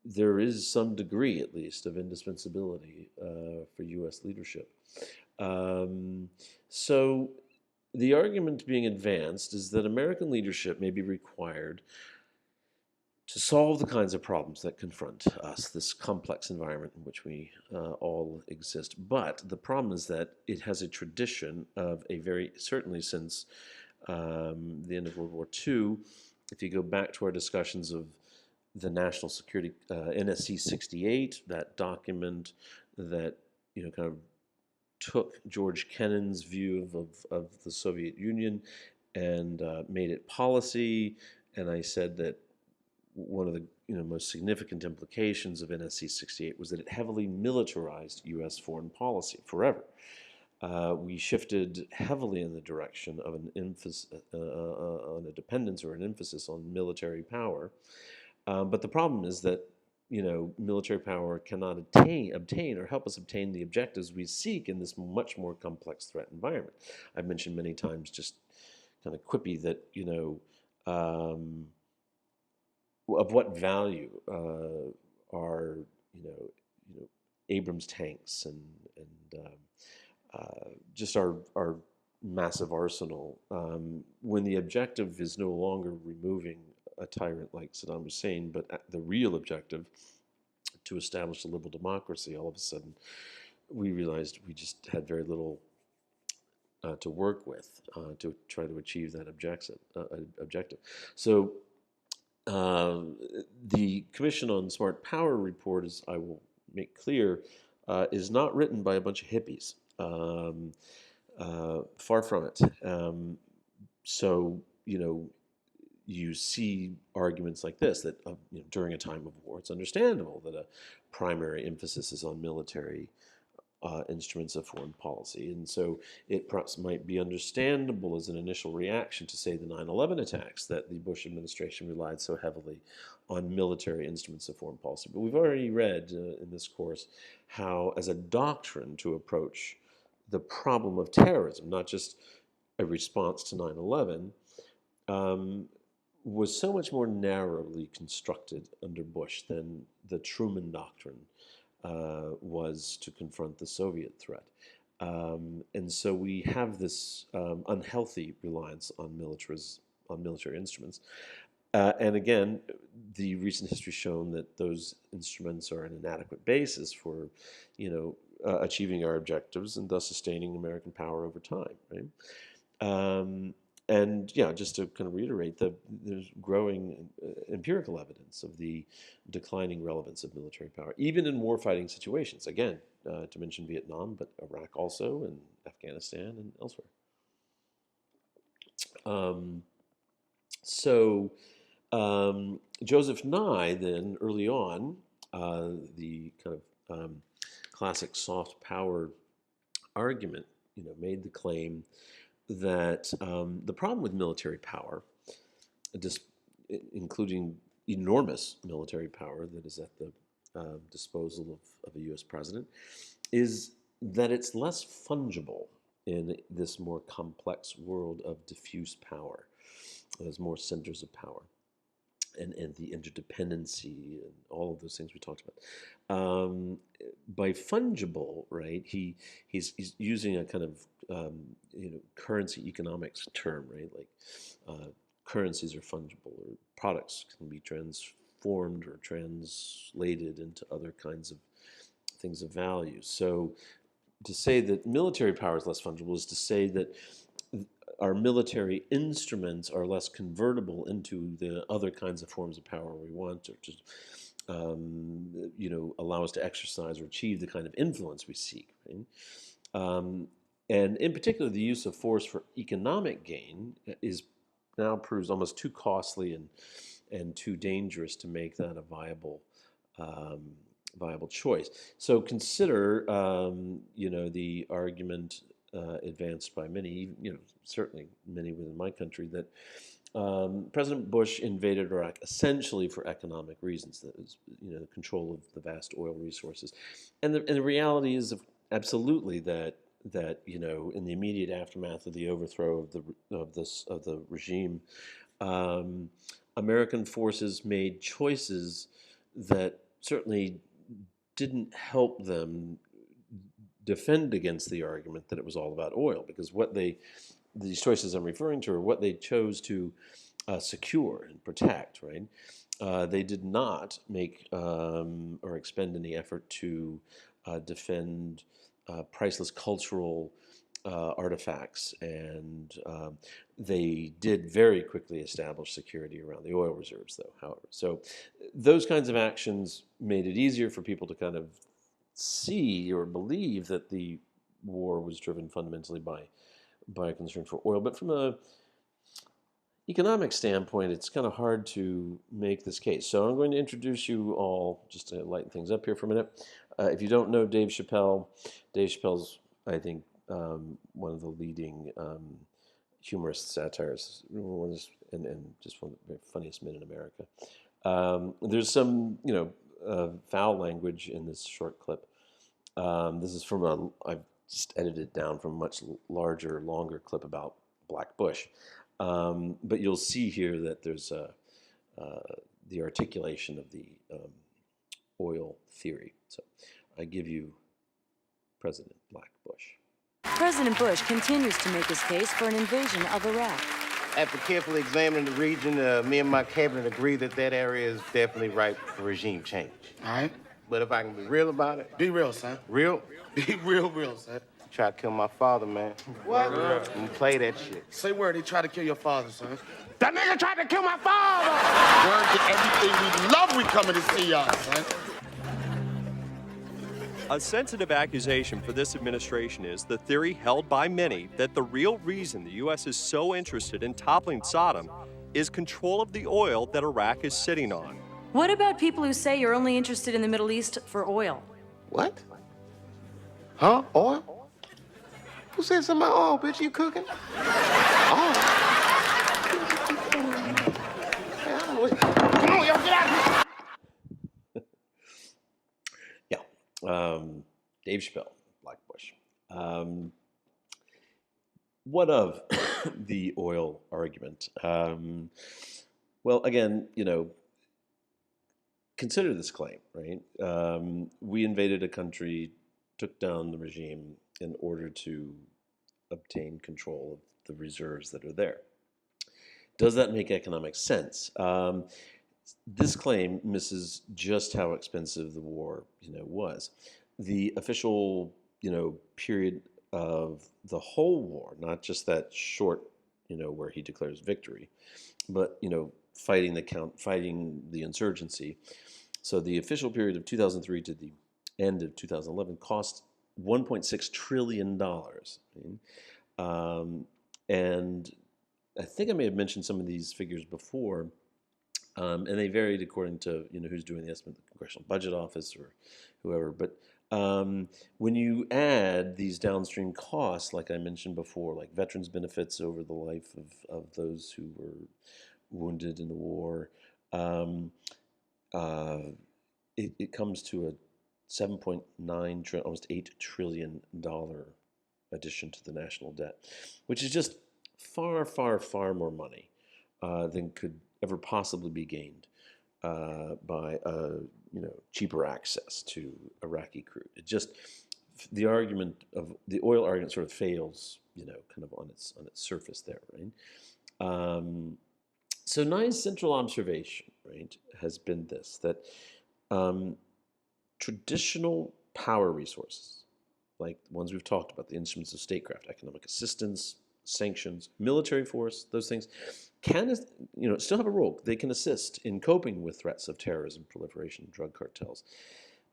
there is some degree, at least, of indispensability for U.S. leadership. So the argument being advanced is that American leadership may be required to solve the kinds of problems that confront us, this complex environment in which we all exist. But the problem is that it has a tradition of certainly since the end of World War II, if you go back to our discussions of the national security, NSC 68, that document that, kind of took George Kennan's view of the Soviet Union and made it policy. And I said that one of the most significant implications of NSC 68 was that it heavily militarized U.S. foreign policy forever. We shifted heavily in the direction of an emphasis on a dependence or an emphasis on military power. But the problem is that military power cannot obtain or help us obtain the objectives we seek in this much more complex threat environment. I've mentioned many times, just kind of quippy, that of what value are Abrams tanks and just our massive arsenal when the objective is no longer removing a tyrant like Saddam Hussein, but the real objective to establish a liberal democracy. All of a sudden, we realized we just had very little to work with to try to achieve that objective. So the Commission on Smart Power report, as I will make clear, is not written by a bunch of hippies. Far from it. So, you see arguments like this, that during a time of war, it's understandable that a primary emphasis is on military instruments of foreign policy. And so it perhaps might be understandable as an initial reaction to, say, the 9/11 attacks, that the Bush administration relied so heavily on military instruments of foreign policy. But we've already read in this course how, as a doctrine to approach the problem of terrorism, not just a response to 9/11, was so much more narrowly constructed under Bush than the Truman Doctrine was to confront the Soviet threat. And so we have this unhealthy reliance on military instruments. And again, the recent history has shown that those instruments are an inadequate basis for, achieving our objectives and thus sustaining American power over time, right? And yeah, just to kind of reiterate, there's growing empirical evidence of the declining relevance of military power, even in warfighting situations. Again, to mention Vietnam, but Iraq also, and Afghanistan, and elsewhere. So Joseph Nye, then, early on, the kind of classic soft power argument, made the claim that the problem with military power, including enormous military power that is at the disposal of a U.S. president, is that it's less fungible in this more complex world of diffuse power. There's more centers of power, and the interdependency and all of those things we talked about. By fungible, right, he's using a kind of currency economics term, right? Like currencies are fungible, or products can be transformed or translated into other kinds of things of value. So to say that military power is less fungible is to say that our military instruments are less convertible into the other kinds of forms of power we want, or just allow us to exercise or achieve the kind of influence we seek. Right? And in particular, the use of force for economic gain now proves almost too costly and too dangerous to make that a viable choice. So consider, the argument advanced by many, certainly many within my country, that President Bush invaded Iraq essentially for economic reasons. That is, control of the vast oil resources, and the reality is absolutely that in the immediate aftermath of the overthrow of the regime, American forces made choices that certainly didn't help them defend against the argument that it was all about oil, because these choices I'm referring to are what they chose to secure and protect, right? They did not make or expend any effort to defend priceless cultural artifacts, and they did very quickly establish security around the oil reserves, though, however. So those kinds of actions made it easier for people to kind of see or believe that the war was driven fundamentally by a concern for oil. But from a economic standpoint, it's kind of hard to make this case. So I'm going to introduce you all, just to lighten things up here for a minute. If you don't know Dave Chappelle's, I think, one of the leading humorist satirists, and just one of the funniest men in America. There's some, foul language in this short clip. This is from I've just edited it down from a much larger, longer clip about Black Bush. But you'll see here that there's the articulation of the oil theory. So I give you President Black Bush. President Bush continues to make his case for an invasion of Iraq. After carefully examining the region, me and my cabinet agree that area is definitely ripe for regime change. All right. But if I can be real about it. Be real, son. Real? Be real, son. Try to kill my father, man. What? And play that shit. Say word, he tried to kill your father, son. That nigga tried to kill my father! Word to everything we love, we coming to see y'all, son. A sensitive accusation for this administration is the theory held by many that the real reason the U.S. is so interested in toppling Saddam is control of the oil that Iraq is sitting on. What about people who say you're only interested in the Middle East for oil? What? Huh? Oil? Who said something about oil, bitch? You cooking? Oil? Come on, y'all, get out of here! Dave Chappelle, Black Bush. What of the oil argument? Well, again, consider this claim, right? We invaded a country, took down the regime in order to obtain control of the reserves that are there. Does that make economic sense? This claim misses just how expensive the war, was. The official, period of the whole war, not just that short, where he declares victory, but fighting the insurgency. So the official period of 2003 to the end of 2011 cost $1.6 trillion. And I think I may have mentioned some of these figures before. And they varied according to who's doing the estimate, the Congressional Budget Office or whoever. But when you add these downstream costs, like I mentioned before, like veterans benefits over the life of those who were wounded in the war, it comes to a $7.9 trillion, almost $8 trillion addition to the national debt, which is just far, far, far more money than could ever possibly be gained by cheaper access to Iraqi crude. It just, the oil argument sort of fails, kind of on its surface there, right? So Nye's central observation, right, has been this, that traditional power resources, like the ones we've talked about, the instruments of statecraft, economic assistance, sanctions, military force, those things can, still have a role. They can assist in coping with threats of terrorism, proliferation, drug cartels.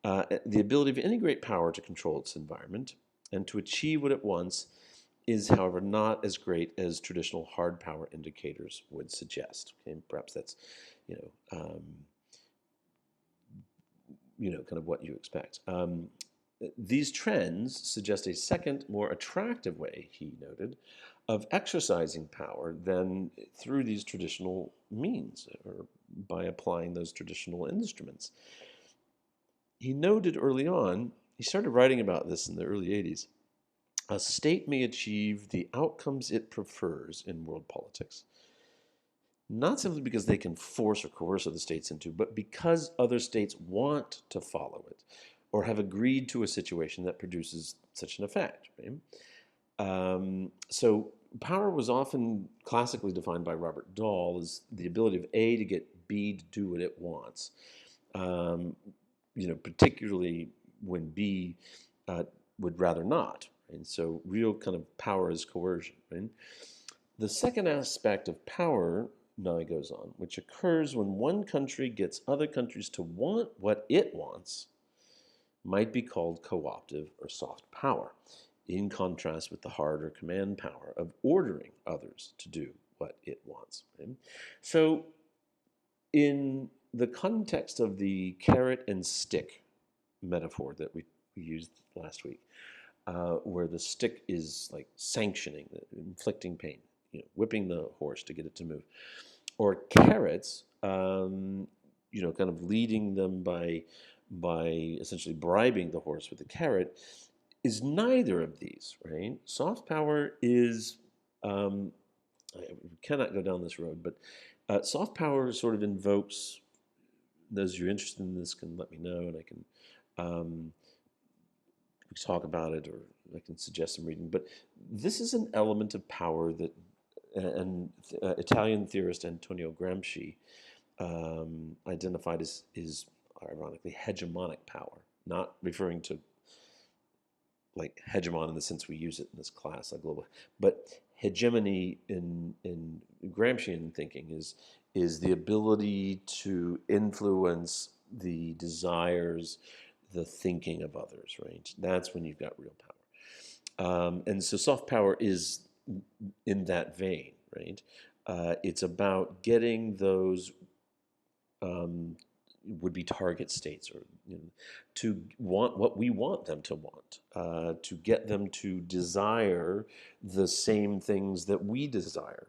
The ability of any great power to control its environment and to achieve what it wants is, however, not as great as traditional hard power indicators would suggest. Okay? Perhaps that's, kind of what you expect. These trends suggest a second, more attractive way, he noted, of exercising power than through these traditional means or by applying those traditional instruments. He noted early on, he started writing about this in the early 80s, a state may achieve the outcomes it prefers in world politics, not simply because they can force or coerce other states into, but because other states want to follow it or have agreed to a situation that produces such an effect. Right? So power was often classically defined by Robert Dahl as the ability of A to get B to do what it wants. Particularly when B would rather not. And so real kind of power is coercion. Right? The second aspect of power, Nye goes on, which occurs when one country gets other countries to want what it wants, might be called co-optive or soft power, in contrast with the hard or command power of ordering others to do what it wants. Right? So in the context of the carrot and stick metaphor that we used last week, where the stick is like sanctioning, inflicting pain, whipping the horse to get it to move, or carrots, kind of leading them by essentially bribing the horse with a carrot, is neither of these, right? Soft power is, we cannot go down this road, but soft power sort of invokes, those of you interested in this can let me know, and I can we can talk about it, or I can suggest some reading. But this is an element of power that Italian theorist Antonio Gramsci identified as, ironically, hegemonic power, not referring to like hegemon in the sense we use it in this class, like global, but hegemony in Gramscian thinking is the ability to influence the desires, the thinking of others, right? That's when you've got real power. And so soft power is in that vein, right? It's about getting those would-be target states, or to want what we want them to want, to get them to desire the same things that we desire,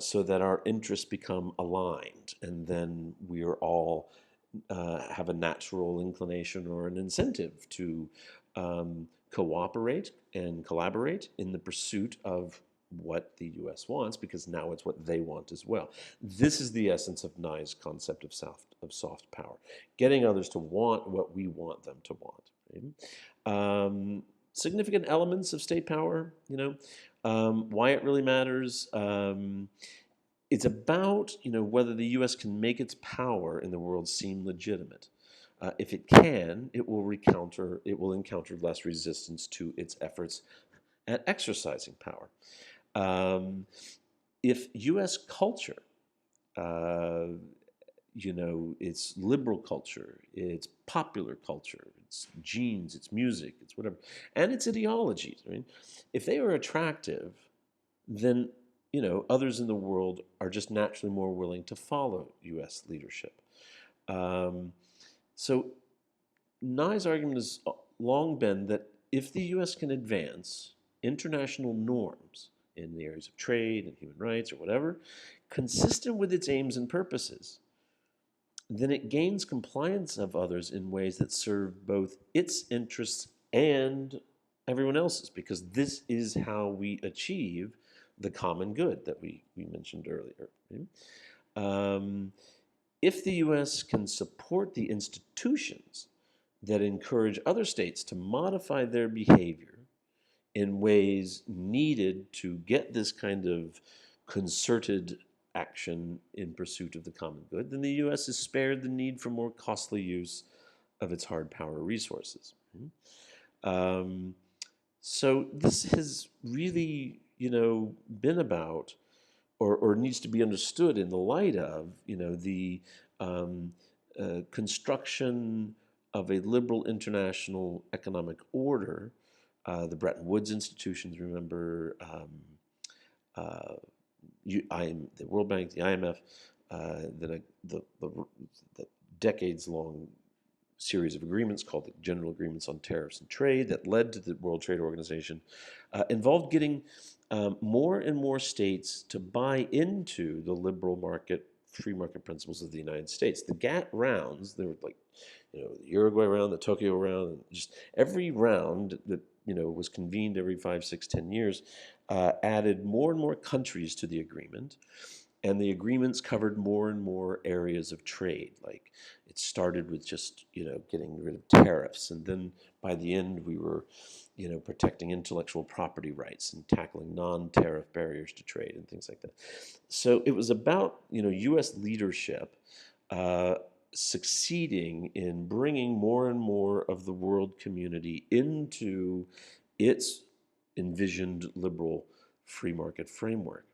so that our interests become aligned, and then we are all have a natural inclination or an incentive to cooperate and collaborate in the pursuit of what the U.S. wants, because now it's what they want as well. This is the essence of Nye's concept of soft power, getting others to want what we want them to want. Right? Significant elements of state power, why it really matters. It's about whether the U.S. can make its power in the world seem legitimate. If it can, it will encounter less resistance to its efforts at exercising power. If U.S. culture, it's liberal culture, it's popular culture, it's genes, it's music, it's whatever, and it's ideologies, right? If they are attractive, then others in the world are just naturally more willing to follow U.S. leadership. So Nye's argument has long been that if the U.S. can advance international norms in the areas of trade and human rights or whatever, consistent with its aims and purposes, then it gains compliance of others in ways that serve both its interests and everyone else's, because this is how we achieve the common good that we mentioned earlier. Right? If the U.S. can support the institutions that encourage other states to modify their behavior in ways needed to get this kind of concerted action in pursuit of the common good, then the U.S. is spared the need for more costly use of its hard power resources. So this has really, been about, or needs to be understood in the light of, the construction of a liberal international economic order, the Bretton Woods institutions, remember, the World Bank, the IMF, the decades-long series of agreements called the General Agreements on Tariffs and Trade that led to the World Trade Organization, involved getting more and more states to buy into the liberal market, free market principles of the United States. The GATT rounds, there were like, the Uruguay round, the Tokyo round, and just every round that was convened every 5, 6, 10 years, added more and more countries to the agreement, And the agreements covered more and more areas of trade. Like it started with just, getting rid of tariffs. And then by the end, we were, protecting intellectual property rights and tackling non-tariff barriers to trade and things like that. So it was about, U.S. leadership succeeding in bringing more and more of the world community into its envisioned liberal free market framework.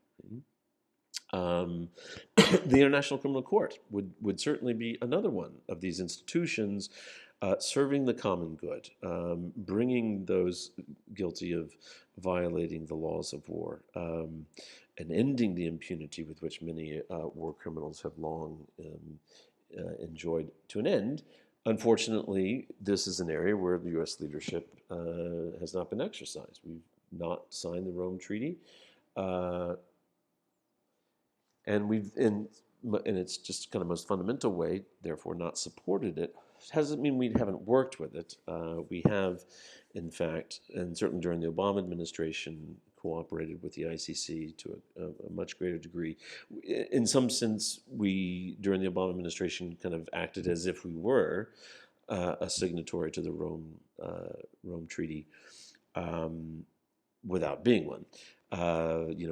Um, the International Criminal Court would certainly be another one of these institutions serving the common good, bringing those guilty of violating the laws of war, and ending the impunity with which many war criminals have long enjoyed to an end. Unfortunately, this is an area where the U.S. leadership has not been exercised. We've not signed the Rome Treaty. And in its just kind of most fundamental way, therefore not supported it. Doesn't mean we haven't worked with it. We have, in fact, and certainly during the Obama administration, cooperated with the ICC to a much greater degree. In some sense, we, during the Obama administration, kind of acted as if we were a signatory to the Rome Treaty without being one.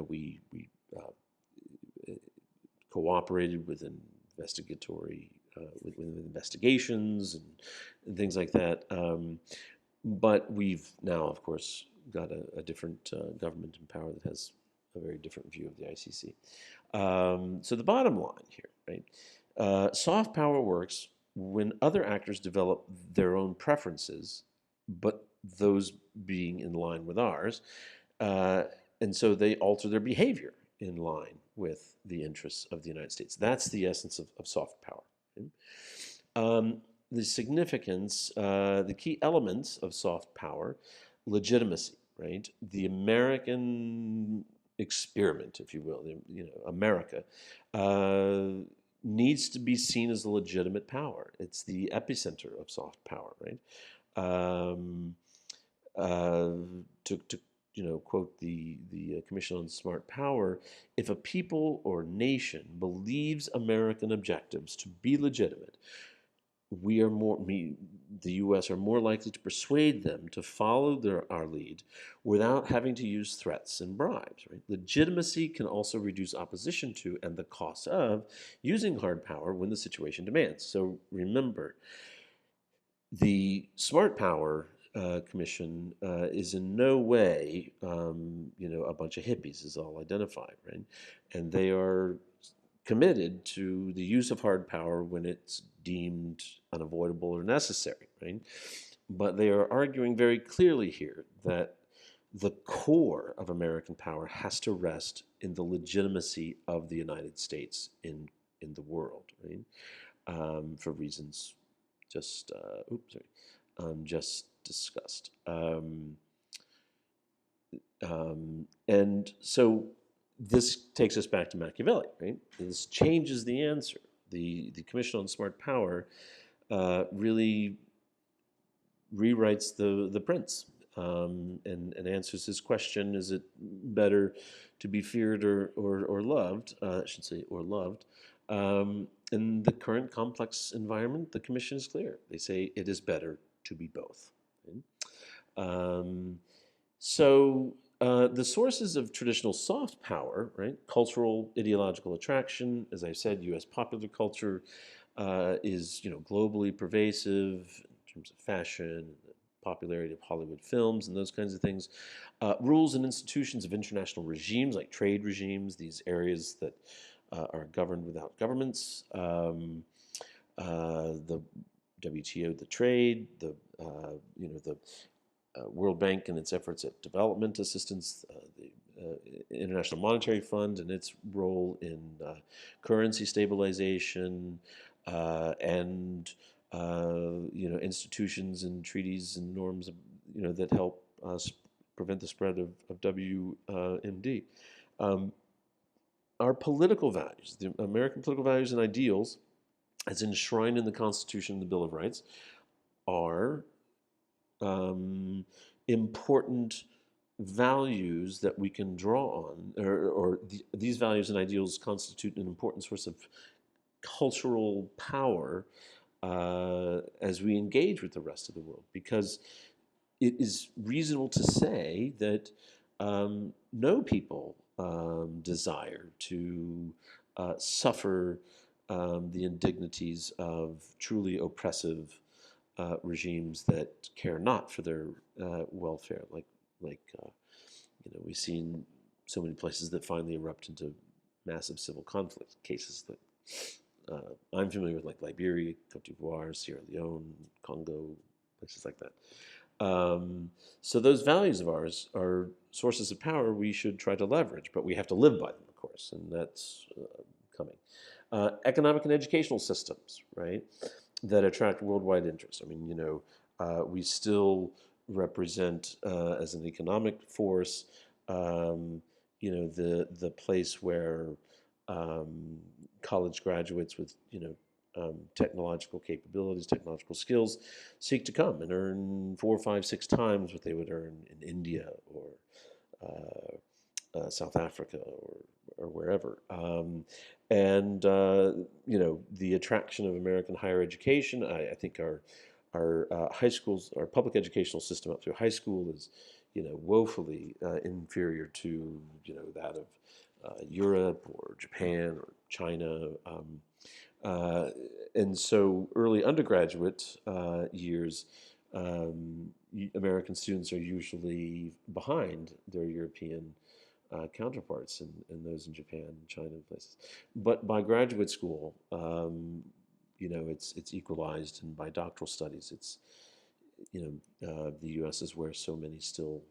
We cooperated with investigatory with investigations and things like that. But we've now, of course, got a different government in power that has a very different view of the ICC. So the bottom line here, right? Soft power works when other actors develop their own preferences, but those being in line with ours. And so they alter their behavior in line with the interests of the United States. That's the essence of soft power. Okay? The significance, the key elements of soft power, legitimacy, right? The American experiment, if you will, America, needs to be seen as a legitimate power. It's the epicenter of soft power, right? To quote the Commission on Smart Power, if a people or nation believes American objectives to be legitimate, the U.S. are more likely to persuade them to follow our lead without having to use threats and bribes. Right? Legitimacy can also reduce opposition to and the cost of using hard power when the situation demands. So remember, the Smart Power Commission is in no way, a bunch of hippies, is all identified, right? And they are committed to the use of hard power when it's deemed unavoidable or necessary, right? But they are arguing very clearly here that the core of American power has to rest in the legitimacy of the United States in the world, right? For reasons just discussed. And so this takes us back to Machiavelli, right? This changes the answer. The Commission on Smart Power really rewrites the prince and answers his question: is it better to be feared or loved? I should say, or loved. In the current complex environment, the Commission is clear. They say it is better to be both. Okay? The sources of traditional soft power, right? Cultural, ideological attraction. As I said, U.S. popular culture is, globally pervasive in terms of fashion, the popularity of Hollywood films, and those kinds of things. Rules and institutions of international regimes, like trade regimes, these areas that are governed without governments. The WTO, the trade, the World Bank and its efforts at development assistance, the International Monetary Fund and its role in currency stabilization, and institutions and treaties and norms, that help us prevent the spread of WMD. Our political values, the American political values and ideals, as enshrined in the Constitution and the Bill of Rights, are important values that we can draw on, or these values and ideals constitute an important source of cultural power as we engage with the rest of the world, because it is reasonable to say that no people desire to suffer the indignities of truly oppressive regimes that care not for their welfare, like we've seen so many places that finally erupt into massive civil conflict cases that I'm familiar with, like Liberia, Cote d'Ivoire, Sierra Leone, Congo, places like that. So those values of ours are sources of power we should try to leverage, but we have to live by them, of course, and that's coming. Economic and educational systems, right, that attract worldwide interest. I mean, we still represent as an economic force, the place where college graduates with, technological capabilities, technological skills, seek to come and earn 4, 5, 6 times what they would earn in India or South Africa or wherever. The attraction of American higher education, I think our high schools, our public educational system up through high school is, woefully inferior to, that of Europe or Japan or China. And so early undergraduate years, American students are usually behind their European counterparts and those in Japan, China, and places. But by graduate school, it's equalized, and by doctoral studies, it's the U.S. is where so many still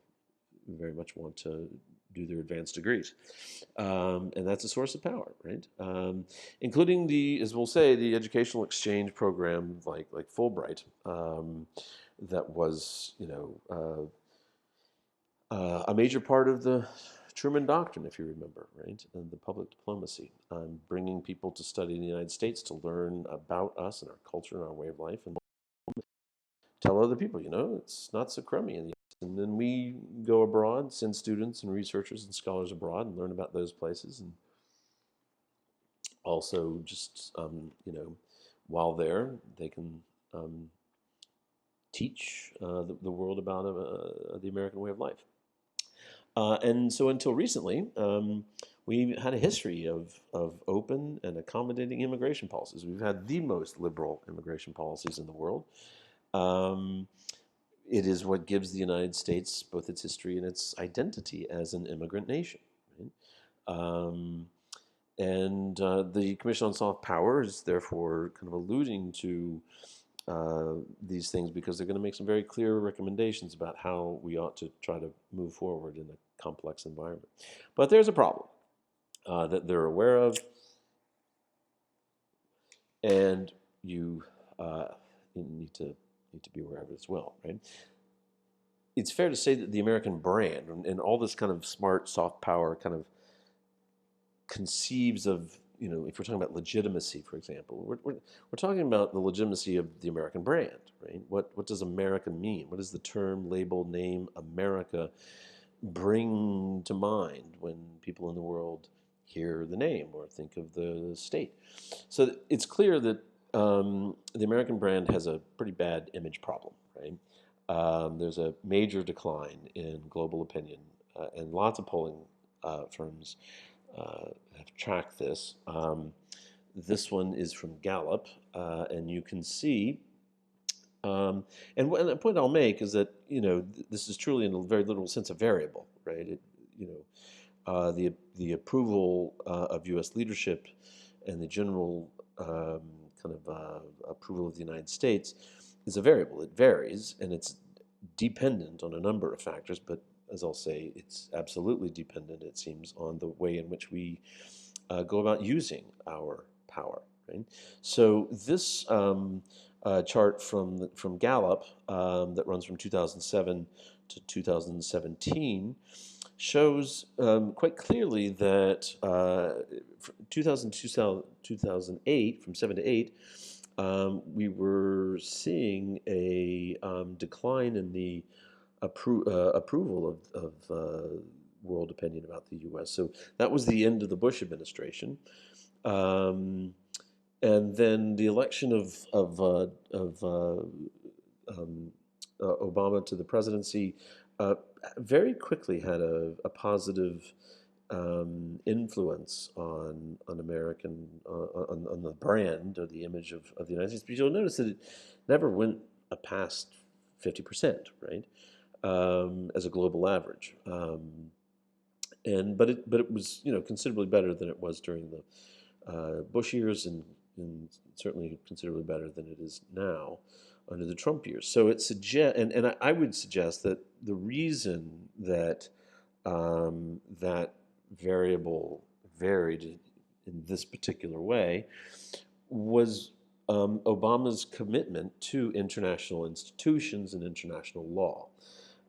very much want to do their advanced degrees, and that's a source of power, right? Including as we'll say, the educational exchange program like Fulbright, that was a major part of the Truman Doctrine, if you remember, right? And the public diplomacy, bringing people to study in the United States to learn about us and our culture and our way of life, and tell other people, it's not so crummy in the US. And then we go abroad, send students and researchers and scholars abroad and learn about those places. And also just, while there, they can teach the world about the American way of life. And so until recently, we had a history of open and accommodating immigration policies. We've had the most liberal immigration policies in the world. It is what gives the United States both its history and its identity as an immigrant nation. Right? The Commission on Soft Power is therefore kind of alluding to these things, because they're going to make some very clear recommendations about how we ought to try to move forward in a complex environment. But there's a problem that they're aware of, and you need to be aware of it as well, right? It's fair to say that the American brand and all this kind of smart soft power kind of conceives of, if we're talking about legitimacy, for example, we're talking about the legitimacy of the American brand, right? What does American mean? What does the term, label, name America bring to mind when people in the world hear the name or think of the state? So it's clear that the American brand has a pretty bad image problem, right? There's a major decline in global opinion, and lots of polling firms have tracked this. This one is from Gallup, and you can see, and the point I'll make is that this is truly, in a very literal sense, a variable, right? The approval of U.S. leadership and the general approval of the United States is a variable. It varies, and it's dependent on a number of factors, but as I'll say, it's absolutely dependent, it seems, on the way in which we go about using our power. Right? So this chart from Gallup that runs from 2007 to 2017 shows quite clearly that 2008, from 7 to 8, we were seeing a decline in the approval of world opinion about the U.S. So that was the end of the Bush administration. And then the election of Obama to the presidency uh, very quickly had a positive influence on American on the brand or the image of the United States. But you'll notice that it never went past 50%, right, as a global average. But it was considerably better than it was during the Bush years, and certainly considerably better than it is now under the Trump years. So it suggest and I would suggest that the reason that that variable varied in this particular way was Obama's commitment to international institutions and international law.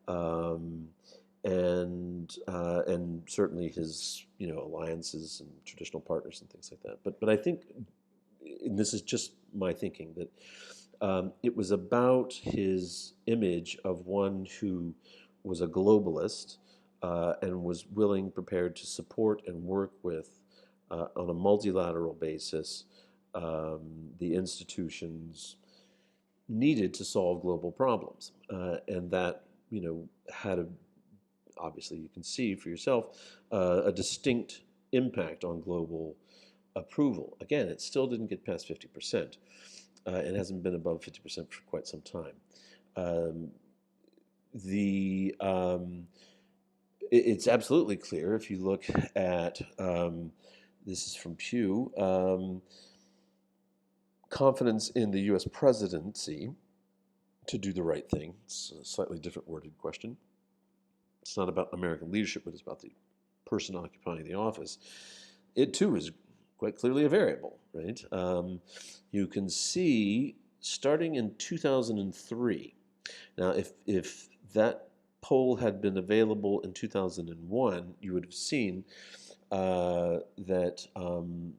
Um, and certainly his alliances and traditional partners and things like that. But I think, and this is just my thinking, that it was about his image of one who was a globalist and was willing, prepared to support and work with on a multilateral basis the institutions needed to solve global problems, and that had a obviously you can see for yourself a distinct impact on global approval. Again, it still didn't get past 50%. It hasn't been above 50% for quite some time. It's absolutely clear if you look at this is from Pew, confidence in the U.S. presidency to do the right thing. It's a slightly different worded question. It's not about American leadership, but it's about the person occupying the office. It too is quite clearly a variable, right? You can see starting in 2003. Now, if that poll had been available in 2001, you would have seen that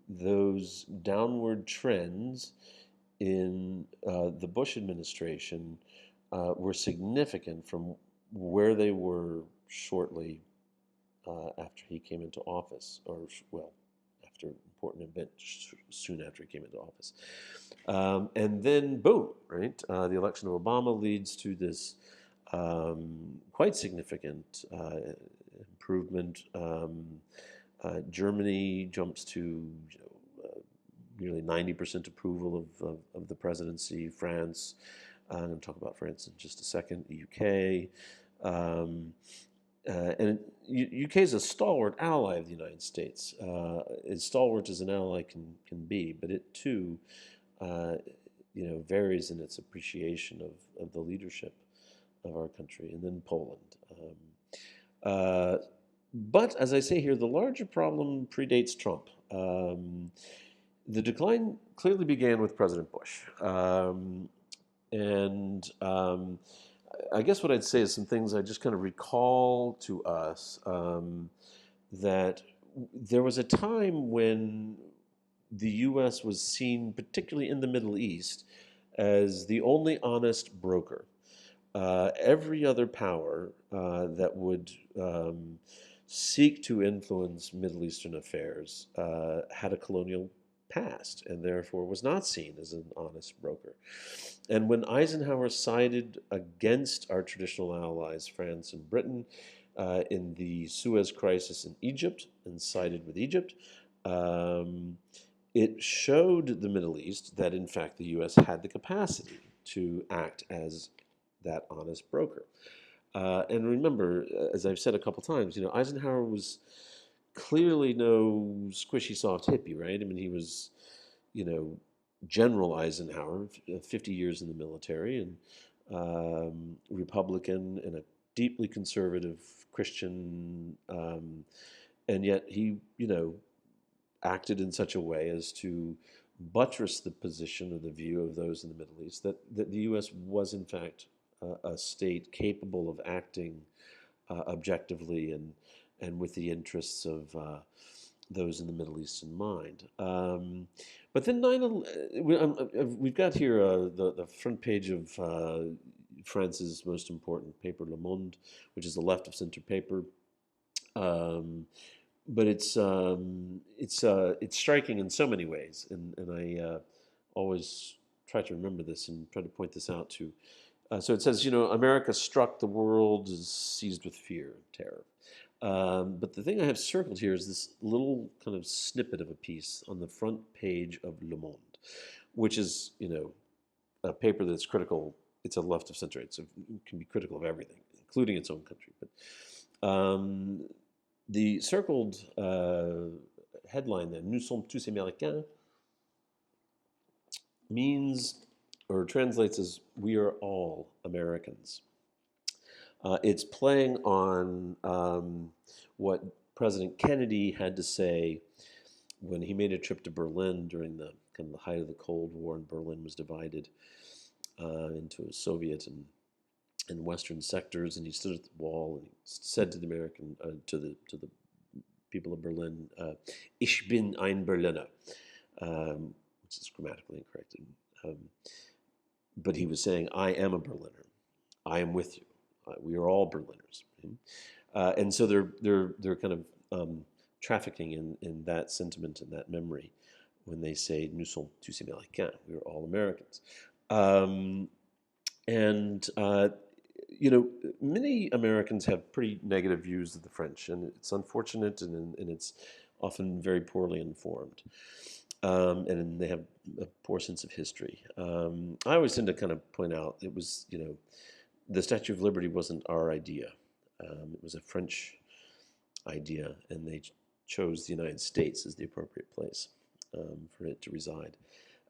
those downward trends in the Bush administration were significant from where they were shortly after he came into office, or after an important event soon after he came into office. And then, boom, right? The election of Obama leads to this quite significant improvement. Germany jumps to nearly 90% approval of the presidency. France, I'm going to talk about France in just a second. The UK. And UK is a stalwart ally of the United States, as stalwart as an ally can be, but it too, varies in its appreciation of the leadership of our country. And then Poland. But as I say here, the larger problem predates Trump. The decline clearly began with President Bush, and I guess what I'd say is some things I just kind of recall to us, that there was a time when the U.S. was seen, particularly in the Middle East, as the only honest broker. Every other power that would seek to influence Middle Eastern affairs had a colonial past and therefore was not seen as an honest broker. And when Eisenhower sided against our traditional allies, France and Britain, in the Suez Crisis in Egypt and sided with Egypt, it showed the Middle East that, in fact, the U.S. had the capacity to act as that honest broker. And remember, as I've said a couple times, Eisenhower was clearly no squishy soft hippie, right? I mean, he was, General Eisenhower, 50 years in the military, and Republican and a deeply conservative Christian, and yet he, acted in such a way as to buttress the position or the view of those in the Middle East that the U.S. was, in fact, a state capable of acting objectively and with the interests of those in the Middle East in mind. But then we've got here the front page of France's most important paper, Le Monde, which is a left of center paper. But it's striking in so many ways, and I always try to remember this and try to point this out too. So it says, America struck, the world is seized with fear and terror. But the thing I have circled here is this little kind of snippet of a piece on the front page of Le Monde, which is, a paper that's critical. It's a left of center. It can be critical of everything, including its own country. But the circled headline then, Nous sommes tous Américains, means or translates as we are all Americans. It's playing on what President Kennedy had to say when he made a trip to Berlin during the kind of the height of the Cold War, and Berlin was divided into Soviet and Western sectors, and he stood at the wall and he said to the to the people of Berlin, "Ich bin ein Berliner," which is grammatically incorrect. But he was saying, "I am a Berliner. I am with you. We are all Berliners." And so they're kind of trafficking in that sentiment and that memory when they say "Nous sommes tous Américains." We are all Americans. Many Americans have pretty negative views of the French, and it's unfortunate, and it's often very poorly informed. And they have a poor sense of history. I always tend to kind of point out it was, the Statue of Liberty wasn't our idea. It was a French idea, and they chose the United States as the appropriate place for it to reside.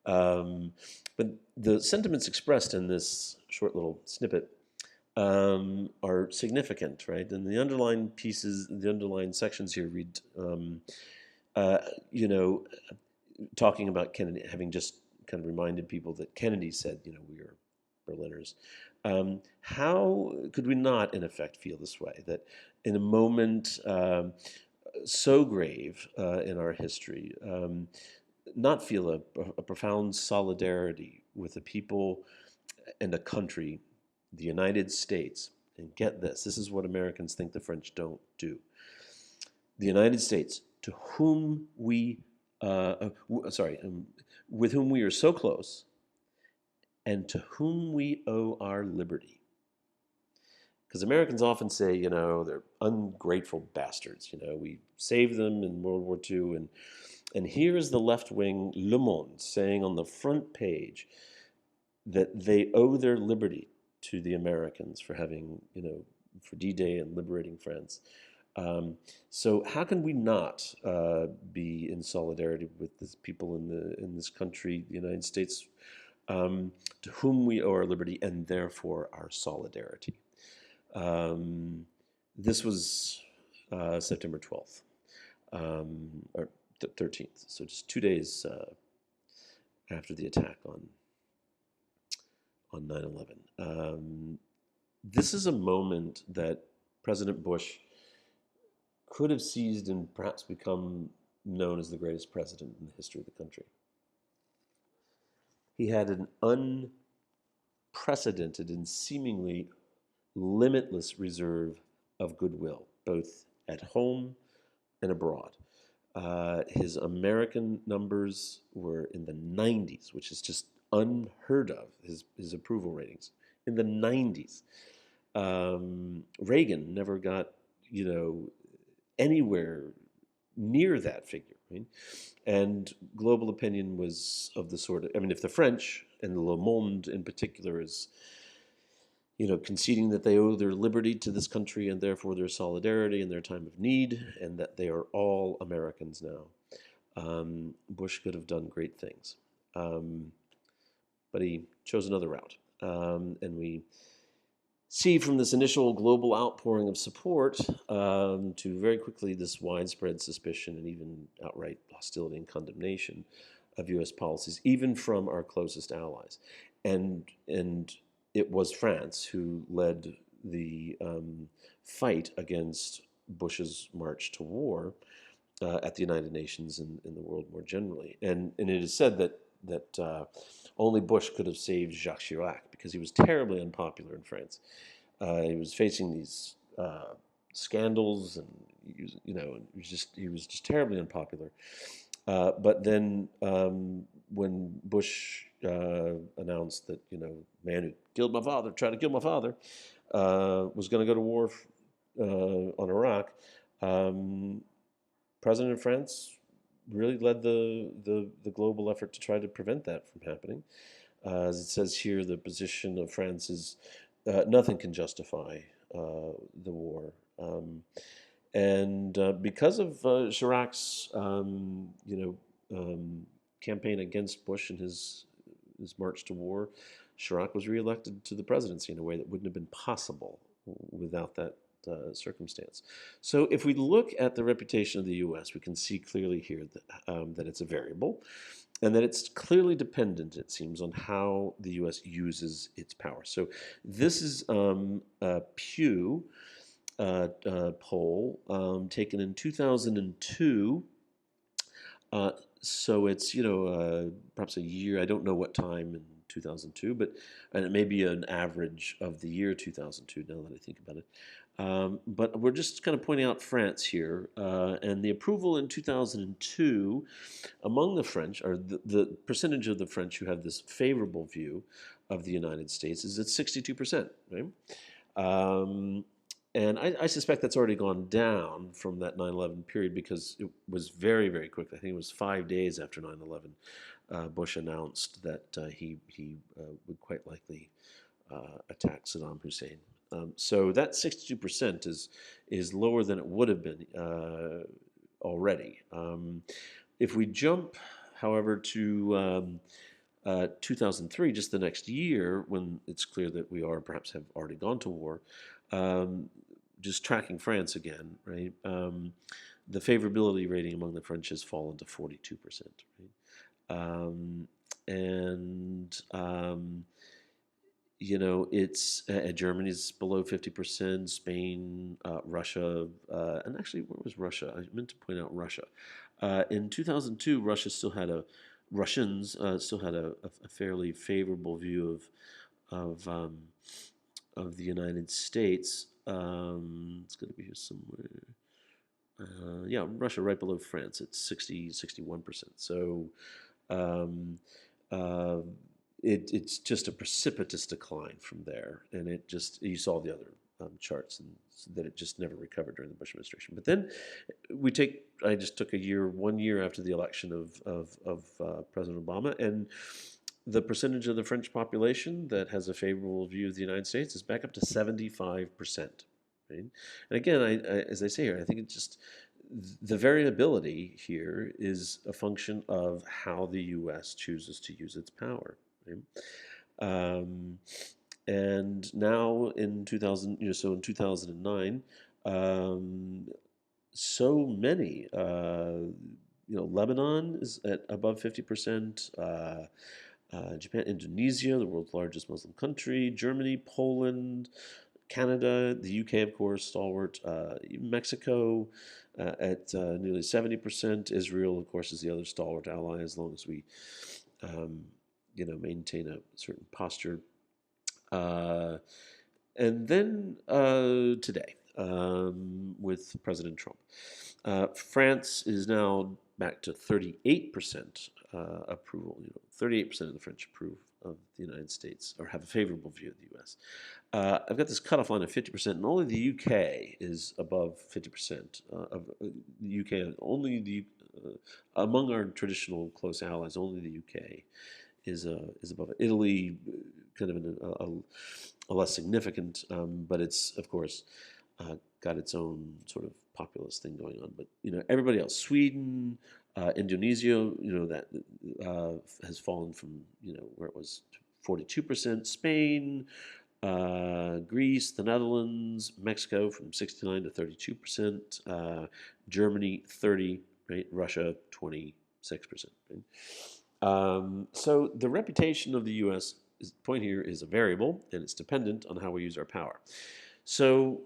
But the sentiments expressed in this short little snippet are significant, right? And the underlined pieces, the underlined sections here read, talking about Kennedy, having just kind of reminded people that Kennedy said, we are Berliners. How could we not, in effect, feel this way? That in a moment so grave in our history, not feel a profound solidarity with a people and a country, the United States. And get this is what Americans think the French don't do. The United States, to whom we with whom we are so close, and to whom we owe our liberty. Because Americans often say, they're ungrateful bastards. We saved them in World War II, and here is the left-wing Le Monde saying on the front page that they owe their liberty to the Americans for having, for D-Day and liberating France. So how can we not be in solidarity with the people in this country, the United States, to whom we owe our liberty and therefore our solidarity? This was September 12th, or 13th, so just 2 days after the attack on 9/11. This is a moment that President Bush could have seized and perhaps become known as the greatest president in the history of the country. He had an unprecedented and seemingly limitless reserve of goodwill, both at home and abroad. His American numbers were in the 90s, which is just unheard of, his approval ratings, in the 90s. Reagan never got, anywhere near that figure. Right? And global opinion was of the sort of, if the French, and the Le Monde in particular, is, conceding that they owe their liberty to this country and therefore their solidarity in their time of need, and that they are all Americans now. Bush could have done great things. But he chose another route. And we see from this initial global outpouring of support to very quickly this widespread suspicion and even outright hostility and condemnation of U.S. policies, even from our closest allies. And it was France who led the fight against Bush's march to war at the United Nations and in the world more generally. And it is said that only Bush could have saved Jacques Chirac because he was terribly unpopular in France. He was facing these scandals, and he was just terribly unpopular. But then when Bush announced that man who killed my father, tried to kill my father, was going to go to war on Iraq, President of France really led the global effort to try to prevent that from happening. As it says here, the position of France is nothing can justify the war. And because of Chirac's, campaign against Bush and his march to war, Chirac was reelected to the presidency in a way that wouldn't have been possible without that circumstance. So if we look at the reputation of the U.S., we can see clearly here that it's a variable, and that it's clearly dependent, it seems, on how the U.S. uses its power. So this is a Pew poll taken in 2002. So it's perhaps a year. I don't know what time in 2002, and it may be an average of the year 2002. Now that I think about it, but we're just kind of pointing out France here, and the approval in 2002 among the French, or the percentage of the French who have this favorable view of the United States, is at 62%. Right? And I suspect that's already gone down from that 9/11 period, because it was very, very quick. I think it was 5 days after 9/11, Bush announced that he would quite likely attack Saddam Hussein. So that 62% is lower than it would have been already. If we jump, however, to 2003, just the next year, when it's clear that we perhaps have already gone to war, just tracking France again, right? The favorability rating among the French has fallen to 42%, right? It's Germany's below 50%, Spain, Russia, and actually, where was Russia? I meant to point out Russia. In 2002, Russians still had a fairly favorable view of the United States. It's going to be here somewhere. Yeah, Russia right below France at 61%. So it's just a precipitous decline from there, and you saw the other charts, and that it just never recovered during the Bush administration. But then I just took 1 year after the election of President Obama, and the percentage of the French population that has a favorable view of the United States is back up to 75%. Right? And again, as I say here, I think it's just the variability here is a function of how the U.S. chooses to use its power. Right? And now in 2009, so many, Lebanon is at above 50%. Japan, Indonesia, the world's largest Muslim country, Germany, Poland, Canada, the UK, of course, stalwart, Mexico at nearly 70%. Israel, of course, is the other stalwart ally, as long as we, maintain a certain posture. And then today, with President Trump, France is now back to 38% approval. 38% of the French approve of the United States, or have a favorable view of the U.S. I've got this cutoff line of 50%, and only the UK is above 50% of the UK. Only among our traditional close allies, only the UK is above it. Italy, kind of a less significant, but it's, of course, got its own sort of populist thing going on. But everybody else, Sweden, Indonesia, that has fallen from where it was 42%. Spain, Greece, the Netherlands, Mexico from 69 to 32%. Germany 30%, right? Russia 26%. Right? So the reputation of the U.S. point here is a variable, and it's dependent on how we use our power. So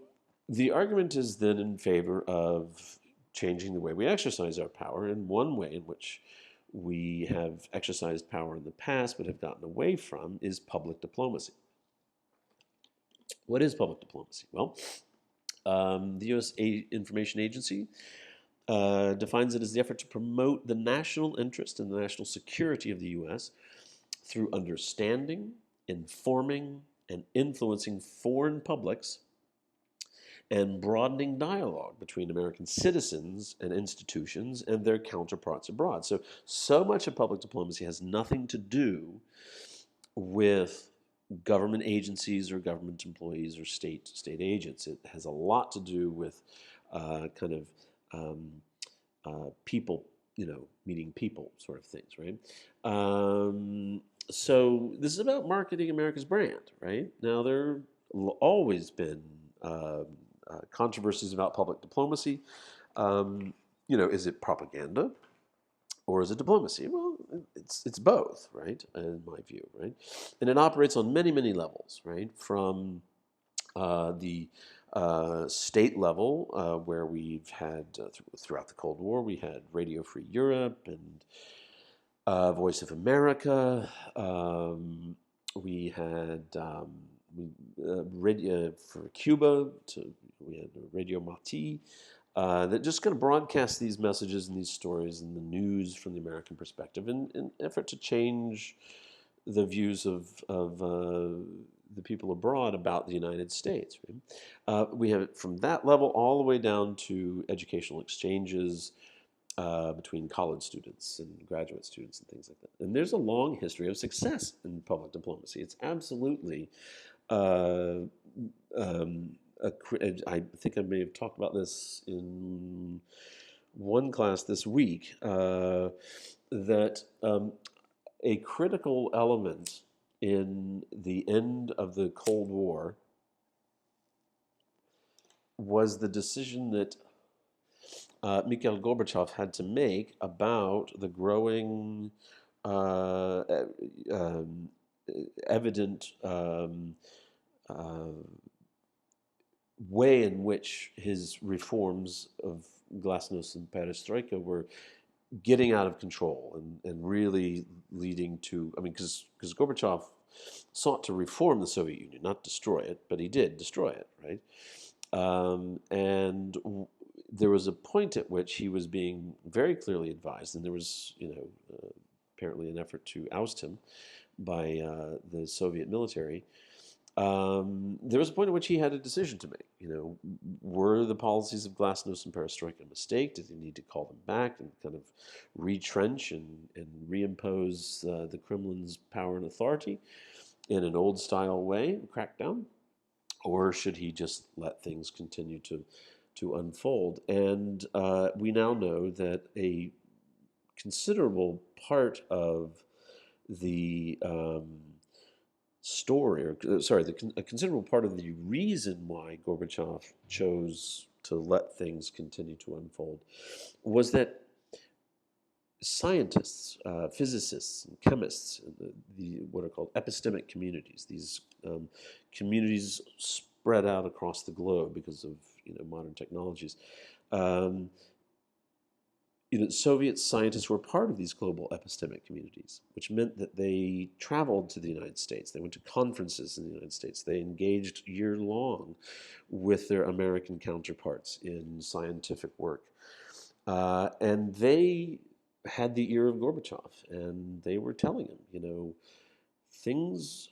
the argument is then in favor of changing the way we exercise our power, and one way in which we have exercised power in the past but have gotten away from is public diplomacy. What is public diplomacy? Well, the U.S. Information Agency defines it as the effort to promote the national interest and the national security of the U.S. through understanding, informing, and influencing foreign publics and broadening dialogue between American citizens and institutions and their counterparts abroad. So much of public diplomacy has nothing to do with government agencies or government employees or state agents. It has a lot to do with people, meeting people sort of things, right? So this is about marketing America's brand, right? Now, there have always been controversies about public diplomacy. Is it propaganda or is it diplomacy? Well, it's both, right? In my view, right? And it operates on many, many levels, right? From the state level, where we've had throughout the Cold War, we had Radio Free Europe and Voice of America. We had radio for Cuba. We had Radio Marti. That just kind of broadcast these messages and these stories and the news from the American perspective in an effort to change the views of the people abroad about the United States. Right? We have it from that level all the way down to educational exchanges between college students and graduate students and things like that. And there's a long history of success in public diplomacy. It's absolutely I think I may have talked about this in one class this week, that a critical element in the end of the Cold War was the decision that Mikhail Gorbachev had to make about the growing evident way in which his reforms of Glasnost and Perestroika were getting out of control and really leading to, because Gorbachev sought to reform the Soviet Union, not destroy it, but he did destroy it, right? There was a point at which he was being very clearly advised, and there was, apparently an effort to oust him by the Soviet military. There was a point at which he had a decision to make. Were the policies of Glasnost and Perestroika a mistake? Did he need to call them back and kind of retrench and reimpose the Kremlin's power and authority in an old-style way, crackdown? Or should he just let things continue to unfold? And we now know that a considerable part of the a considerable part of the reason why Gorbachev chose to let things continue to unfold was that scientists, physicists, and chemists, the what are called epistemic communities, these communities spread out across the globe because of modern technologies. Soviet scientists were part of these global epistemic communities, which meant that they traveled to the United States. They went to conferences in the United States. They engaged year-long with their American counterparts in scientific work. And they had the ear of Gorbachev, and they were telling him, things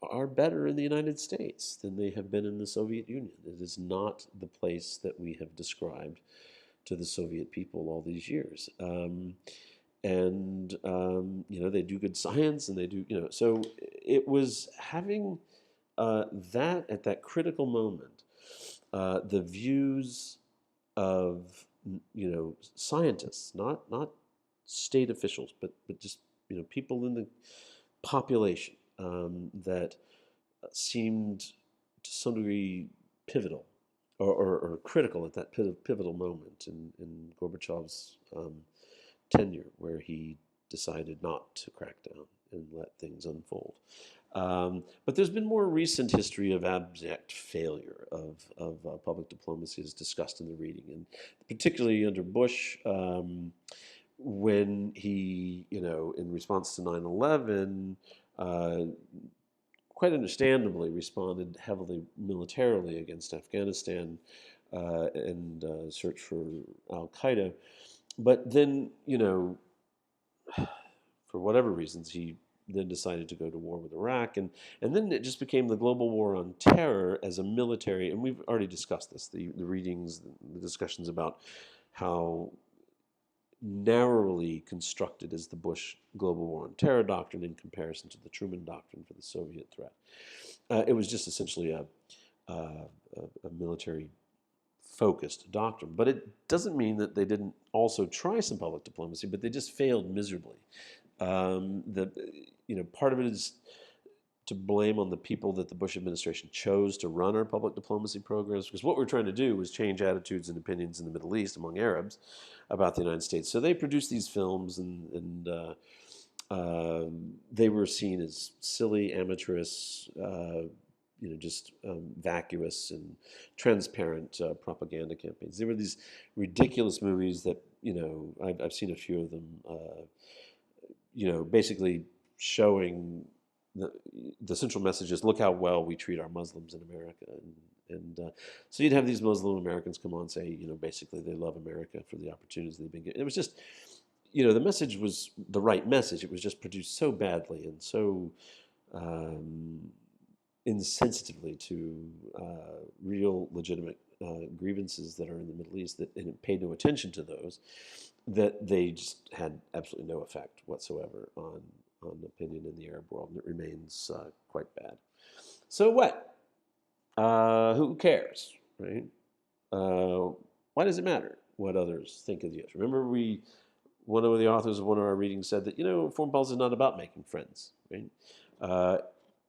are better in the United States than they have been in the Soviet Union. It is not the place that we have described to the Soviet people all these years. They do good science, and they do, so it was having that at that critical moment, the views of, scientists, not state officials, but just, people in the population that seemed to some degree pivotal or critical at that pivotal moment in Gorbachev's tenure, where he decided not to crack down and let things unfold. But there's been more recent history of abject failure of public diplomacy, as discussed in the reading, and particularly under Bush, when he, in response to 9/11, quite understandably responded heavily militarily against Afghanistan and search for Al Qaeda. But then, for whatever reasons, he then decided to go to war with Iraq, and then it just became the global war on terror as a military. And we've already discussed this, the readings, the discussions about how narrowly constructed is the Bush global war on terror doctrine in comparison to the Truman doctrine for the Soviet threat. It was just essentially a military focused doctrine, but it doesn't mean that they didn't also try some public diplomacy, but they just failed miserably. Part of it is to blame on the people that the Bush administration chose to run our public diplomacy programs, because what we're trying to do was change attitudes and opinions in the Middle East among Arabs about the United States. So they produced these films, and they were seen as silly, amateurish, just vacuous and transparent propaganda campaigns. There were these ridiculous movies that, I've seen a few of them, basically showing the central message is, look how well we treat our Muslims in America. And so you'd have these Muslim Americans come on and say, basically they love America for the opportunities they've been given. It was just, the message was the right message. It was just produced so badly and so insensitively to real legitimate grievances that are in the Middle East, and it paid no attention to those, that they just had absolutely no effect whatsoever on opinion in the Arab world, and it remains quite bad. So what? Who cares, right? Why does it matter what others think of the U.S.? Remember, one of the authors of one of our readings said that, foreign policy is not about making friends, right?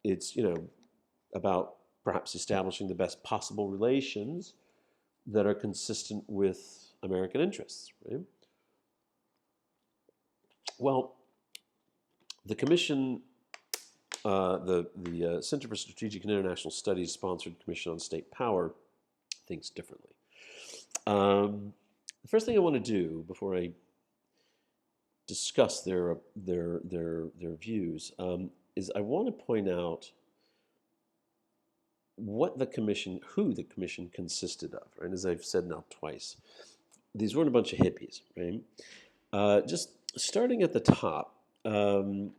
It's, about perhaps establishing the best possible relations that are consistent with American interests, right? Well, the Commission, the Center for Strategic and International Studies sponsored Commission on State Power thinks differently. The first thing I want to do before I discuss their views is I want to point out who the commission consisted of, right? As I've said now twice, these weren't a bunch of hippies, right? Just starting at the top, the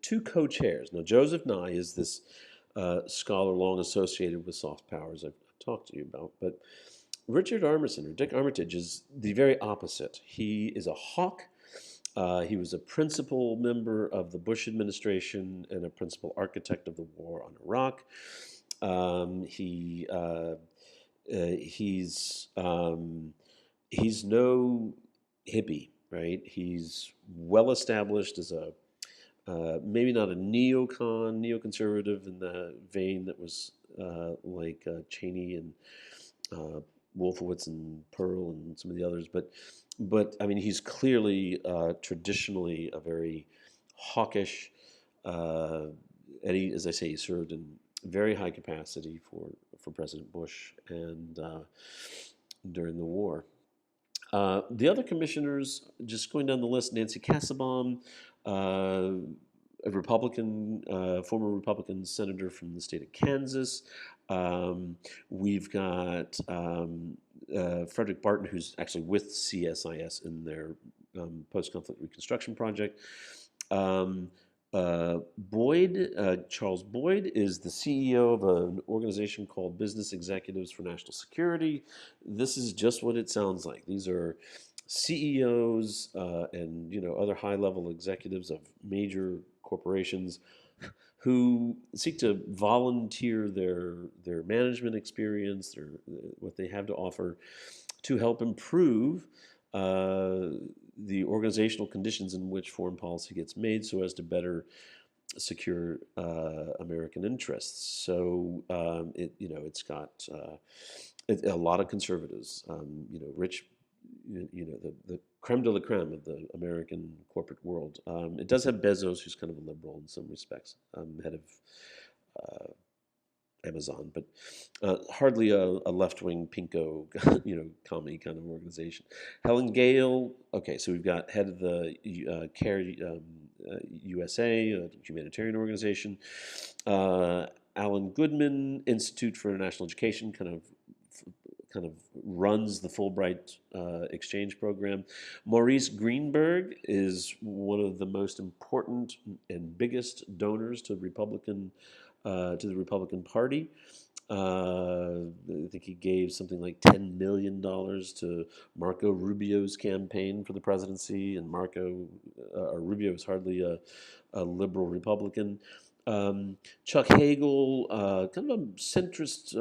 two co-chairs. Now, Joseph Nye is this scholar long associated with soft powers I've talked to you about, but Richard Armisen, or Dick Armitage, is the very opposite. He is a hawk. He was a principal member of the Bush administration and a principal architect of the war on Iraq. He's no hippie, right? He's well established as a maybe not a neoconservative in the vein that was like Cheney and Wolfowitz and Pearl and some of the others, but I mean, he's clearly traditionally a very hawkish, and he, as I say, he served in very high capacity for President Bush and during the war. The other commissioners, just going down the list, Nancy Kassebaum, a Republican, former Republican senator from the state of Kansas. We've got Frederick Barton, who's actually with CSIS in their post-conflict reconstruction project. Charles Boyd is the CEO of an organization called Business Executives for National Security. This is just what it sounds like. These are CEOs and other high-level executives of major corporations who seek to volunteer their management experience, what they have to offer, to help improve the organizational conditions in which foreign policy gets made, so as to better secure American interests. So it's got a lot of conservatives, rich, the creme de la creme of the American corporate world. It does have Bezos, who's kind of a liberal in some respects, head of Amazon, but hardly a left-wing pinko, commie kind of organization. Helen Gale. Okay, so we've got head of the CARE USA, a humanitarian organization. Alan Goodman, Institute for International Education, kind of runs the Fulbright exchange program. Maurice Greenberg is one of the most important and biggest donors to the Republican Party. I think he gave something like $10 million to Marco Rubio's campaign for the presidency, and Rubio is hardly a liberal Republican. Chuck Hagel, kind of a centrist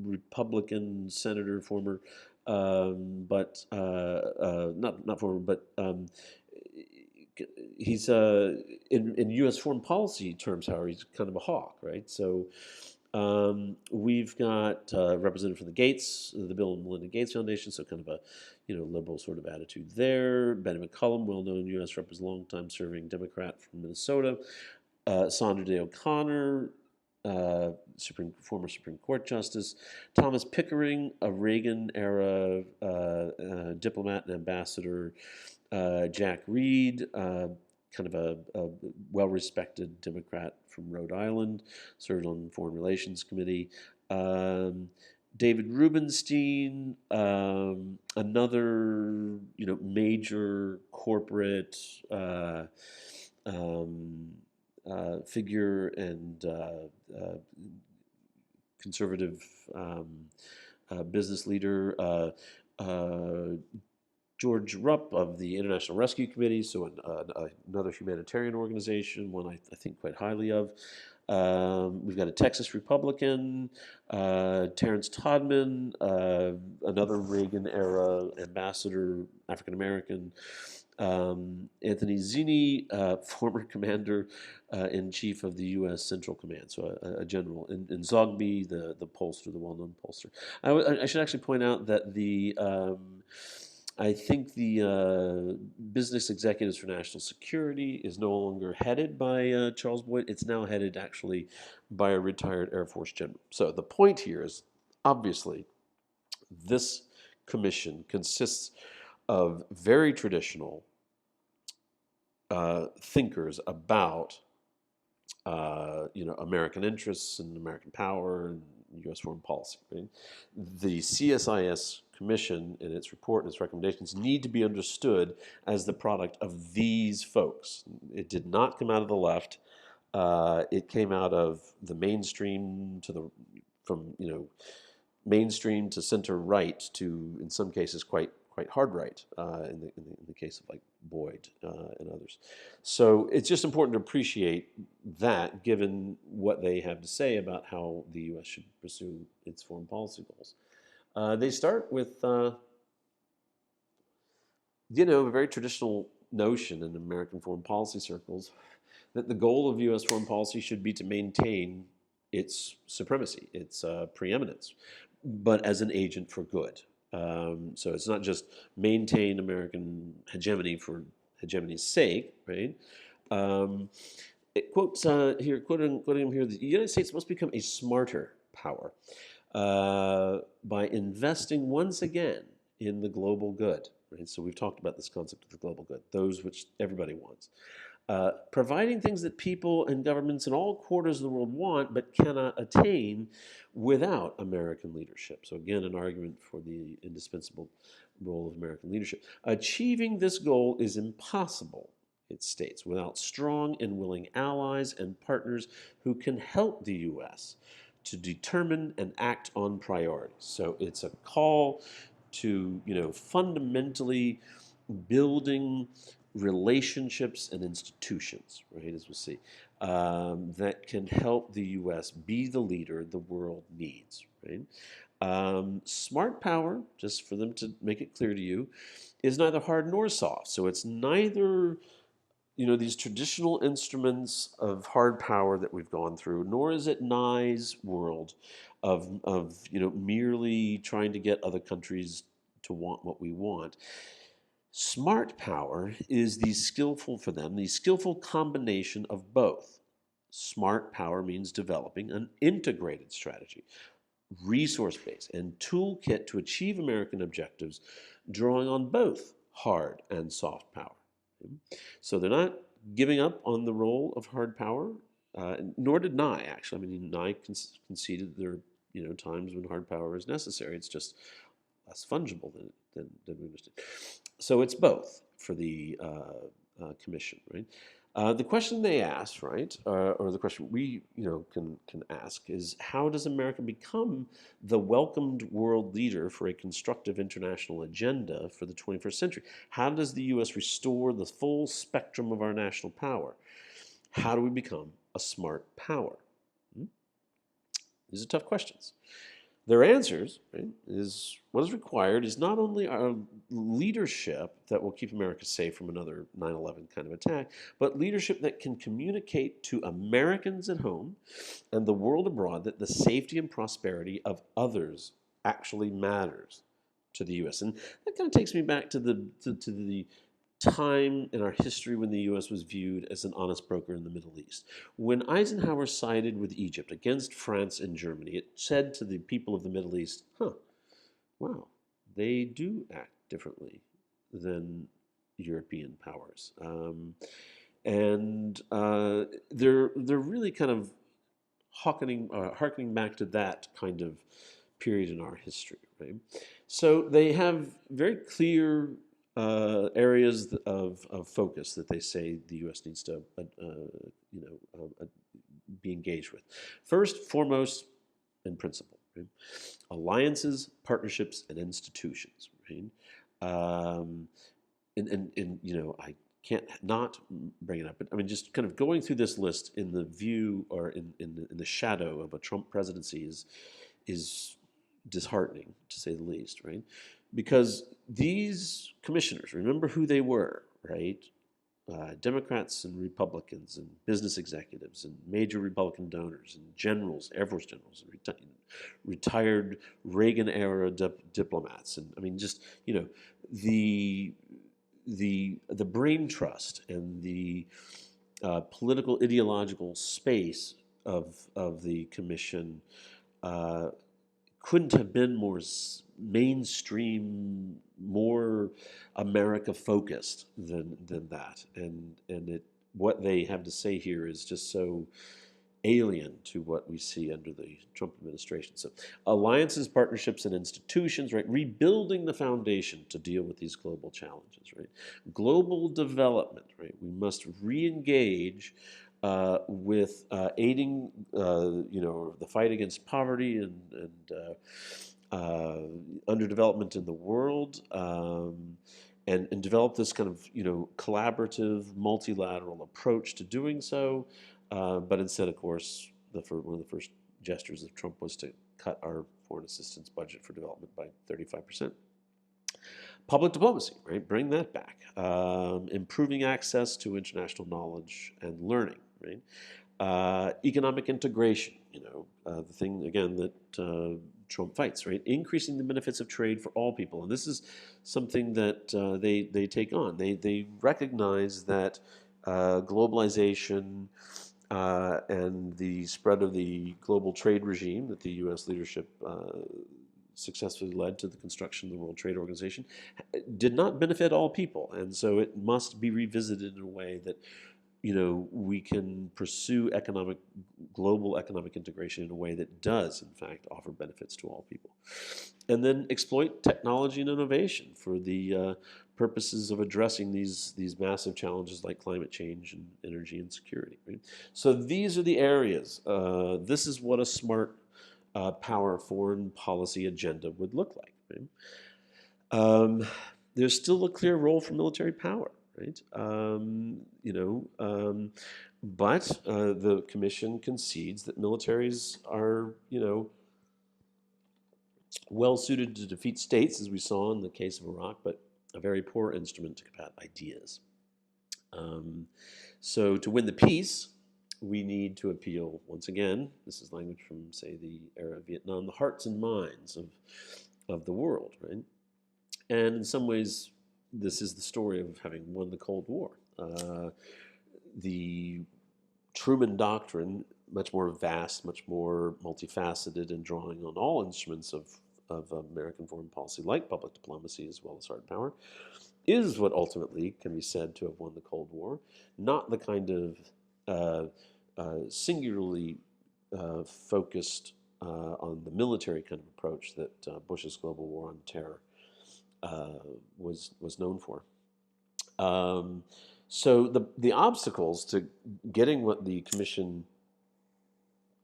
Republican senator, former, but not former, but he's in U.S. foreign policy terms, however, he's kind of a hawk, right? So we've got representative from the Bill and Melinda Gates Foundation, so kind of a liberal sort of attitude there. Benny McCullum, well-known U.S. longtime serving Democrat from Minnesota. Sandra Day O'Connor, former Supreme Court Justice. Thomas Pickering, a Reagan-era diplomat and ambassador. Jack Reed, kind of a well-respected Democrat from Rhode Island, served on the Foreign Relations Committee. David Rubenstein, another major corporate figure and conservative business leader. George Rupp of the International Rescue Committee, so another humanitarian organization, one I think quite highly of. We've got a Texas Republican, Terrence Todman, another Reagan-era ambassador, African-American. Anthony Zinni, former commander-in-chief of the U.S. Central Command, so a general. And Zogby, the pollster, the well-known pollster. I should actually point out that I think the Business Executives for National Security is no longer headed by Charles Boyd. It's now headed actually by a retired Air Force general. So the point here is, obviously, this commission consists of very traditional thinkers about American interests and American power and U.S. foreign policy. Right? The CSIS Commission and its report and its recommendations need to be understood as the product of these folks. It did not come out of the left. It came out of the mainstream from mainstream to center right to, in some cases, quite hard right, in the case of like Boyd and others. So it's just important to appreciate that, given what they have to say about how the U.S. should pursue its foreign policy goals. They start with a very traditional notion in American foreign policy circles that the goal of U.S. foreign policy should be to maintain its supremacy, its preeminence, but as an agent for good. So it's not just maintain American hegemony for hegemony's sake, right? It quotes here, quoting him here, the United States must become a smarter power by investing once again in the global good. Right? So we've talked about this concept of the global good, those which everybody wants. Providing things that people and governments in all quarters of the world want but cannot attain without American leadership. So again, an argument for the indispensable role of American leadership. Achieving this goal is impossible, it states, without strong and willing allies and partners who can help the U.S. to determine and act on priorities. So it's a call to, fundamentally building relationships and institutions, right, as we'll see, that can help the U.S. be the leader the world needs, right? Smart power, just for them to make it clear to you, is neither hard nor soft. So it's neither, these traditional instruments of hard power that we've gone through, nor is it Nye's world of merely trying to get other countries to want what we want. Smart power is the skillful combination of both. Smart power means developing an integrated strategy, resource-based, and toolkit to achieve American objectives, drawing on both hard and soft power. So they're not giving up on the role of hard power, nor did Nye, actually. I mean, Nye conceded there are times when hard power is necessary. It's just less fungible than we understand. So it's both for the commission, right? The question they asked, right, or the question we can ask is, how does America become the welcomed world leader for a constructive international agenda for the 21st century? How does the U.S. restore the full spectrum of our national power? How do we become a smart power? These are tough questions. Their answers, right, is what is required is not only our leadership that will keep America safe from another 9/11 kind of attack, but leadership that can communicate to Americans at home and the world abroad that the safety and prosperity of others actually matters to the U.S. And that kind of takes me back to the time in our history when the U.S. was viewed as an honest broker in the Middle East. When Eisenhower sided with Egypt against France and Germany, it said to the people of the Middle East, wow, they do act differently than European powers. And they're really kind of harkening back to that kind of period in our history, right? So they have very clear areas of focus that they say the U.S. needs to, be engaged with. First, foremost, and principle, right? Alliances, partnerships, and institutions, right? I can't not bring it up, but I mean, just kind of going through this list in the view or in the shadow of a Trump presidency is disheartening, to say the least, right? Because these commissioners, remember who they were, right? Democrats and Republicans and business executives and major Republican donors and generals, Air Force generals, and retired Reagan-era diplomats, and I mean, just the brain trust and the political ideological space of the commission couldn't have been more mainstream, more America focused than that. And what they have to say here is just so alien to what we see under the Trump administration. So alliances, partnerships, and institutions, right? Rebuilding the foundation to deal with these global challenges, right? Global development, right? We must re-engage with aiding, the fight against poverty and underdevelopment in the world, and develop this kind of collaborative, multilateral approach to doing so. But instead, of course, one of the first gestures of Trump was to cut our foreign assistance budget for development by 35%. Public diplomacy, right? Bring that back. Improving access to international knowledge and learning, right? Economic integration, the thing, again, that Trump fights, right? Increasing the benefits of trade for all people. And this is something that they take on. They recognize that globalization and the spread of the global trade regime that the U.S. leadership successfully led to the construction of the World Trade Organization did not benefit all people. And so it must be revisited in a way that we can pursue global economic integration in a way that does, in fact, offer benefits to all people. And then exploit technology and innovation for the purposes of addressing these massive challenges like climate change and energy and security. Right? So these are the areas. This is what a smart power foreign policy agenda would look like. Right? There's still a clear role for military power. Right? But the commission concedes that militaries are, well suited to defeat states, as we saw in the case of Iraq, but a very poor instrument to combat ideas. So to win the peace, we need to appeal, once again, this is language from, say, the era of Vietnam, the hearts and minds of the world, right? And in some ways, this is the story of having won the Cold War. The Truman Doctrine, much more vast, much more multifaceted, and drawing on all instruments of American foreign policy, like public diplomacy as well as hard power, is what ultimately can be said to have won the Cold War, not the kind of singularly focused on the military kind of approach that Bush's global war on terror was known for. So the obstacles to getting what the Commission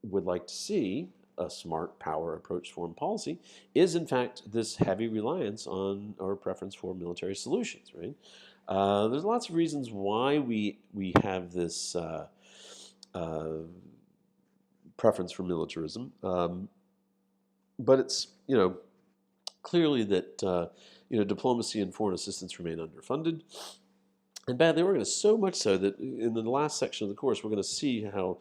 would like to see, a smart power approach to foreign policy, is in fact this heavy reliance on or preference for military solutions, right? There's lots of reasons why we have this preference for militarism, but it's, clearly that diplomacy and foreign assistance remain underfunded and badly organized, so much so that in the last section of the course we're going to see how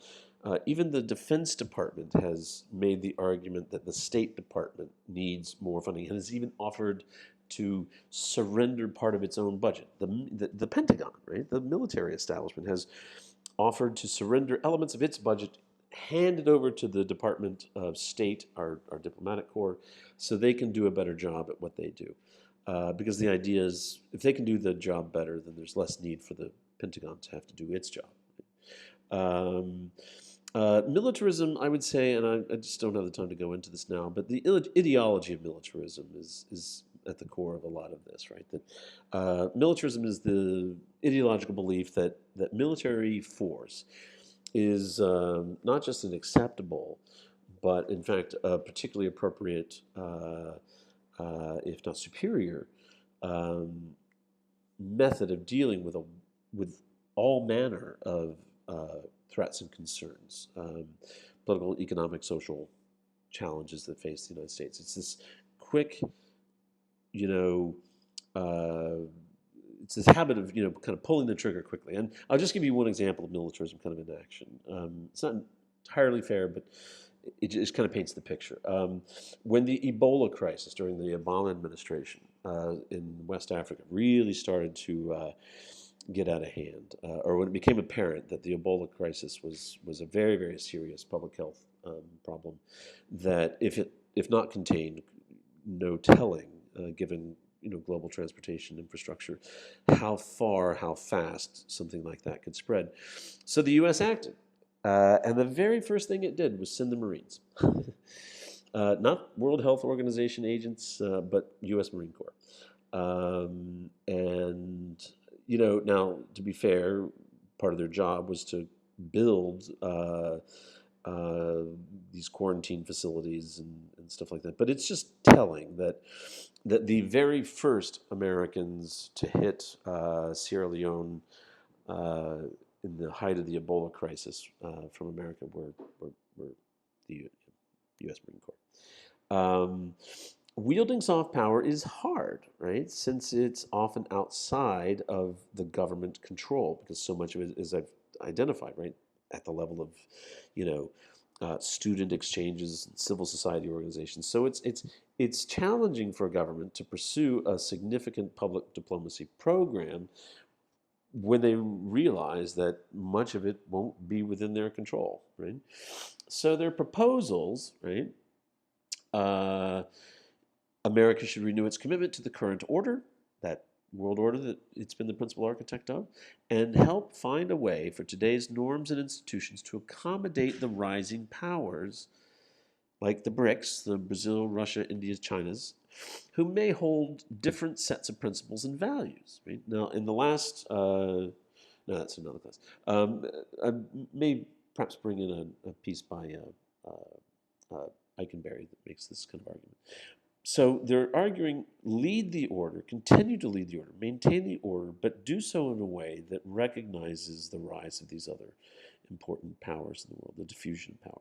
even the Defense Department has made the argument that the State Department needs more funding and has even offered to surrender part of its own budget. The Pentagon, right, the military establishment, has offered to surrender elements of its budget, hand it over to the Department of State, our diplomatic corps, so they can do a better job at what they do. Because the idea is, if they can do the job better, then there's less need for the Pentagon to have to do its job. Militarism, I would say, and I just don't have the time to go into this now, but the ideology of militarism is at the core of a lot of this, right? That militarism is the ideological belief that military force is not just an acceptable, but in fact a particularly appropriate, if not superior, method of dealing with all manner of threats and concerns, political, economic, social challenges that face the United States. It's this quick, it's this habit of, kind of pulling the trigger quickly. And I'll just give you one example of militarism kind of in action. It's not entirely fair, but it just kind of paints the picture. When the Ebola crisis during the Obama administration in West Africa really started to get out of hand, or when it became apparent that the Ebola crisis was a very, very serious public health problem, that if not contained, no telling, given global transportation infrastructure, how fast something like that could spread. So the U.S. acted. And the very first thing it did was send the Marines. Not World Health Organization agents, but U.S. Marine Corps. And, now, to be fair, part of their job was to build these quarantine facilities and stuff like that. But it's just telling that the very first Americans to hit Sierra Leone in the height of the Ebola crisis from America were the U.S. Marine Corps. Wielding soft power is hard, right? Since it's often outside of the government control, because so much of it is identified, right, at the level of, student exchanges, and civil society organizations. So it's challenging for a government to pursue a significant public diplomacy program when they realize that much of it won't be within their control, right? So their proposals, right? America should renew its commitment to the current order, that world order that it's been the principal architect of, and help find a way for today's norms and institutions to accommodate the rising powers like the BRICS, the Brazil, Russia, India, China's, who may hold different sets of principles and values. Right? Now, in the last, no, that's another class. I may perhaps bring in a piece by Eikenberry that makes this kind of argument. So they're arguing, lead the order, continue to lead the order, maintain the order, but do so in a way that recognizes the rise of these other important powers in the world, the diffusion of power.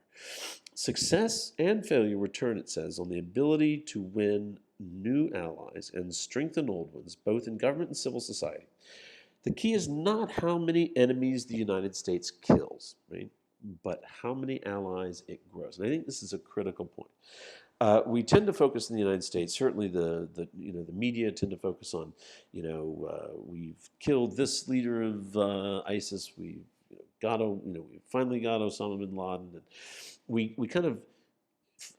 Success and failure return, it says, on the ability to win new allies and strengthen old ones, both in government and civil society. The key is not how many enemies the United States kills, right, but how many allies it grows. And I think this is a critical point. We tend to focus in the United States. Certainly, the media tend to focus on, we've killed this leader of ISIS. We've got, we finally got Osama bin Laden. And we kind of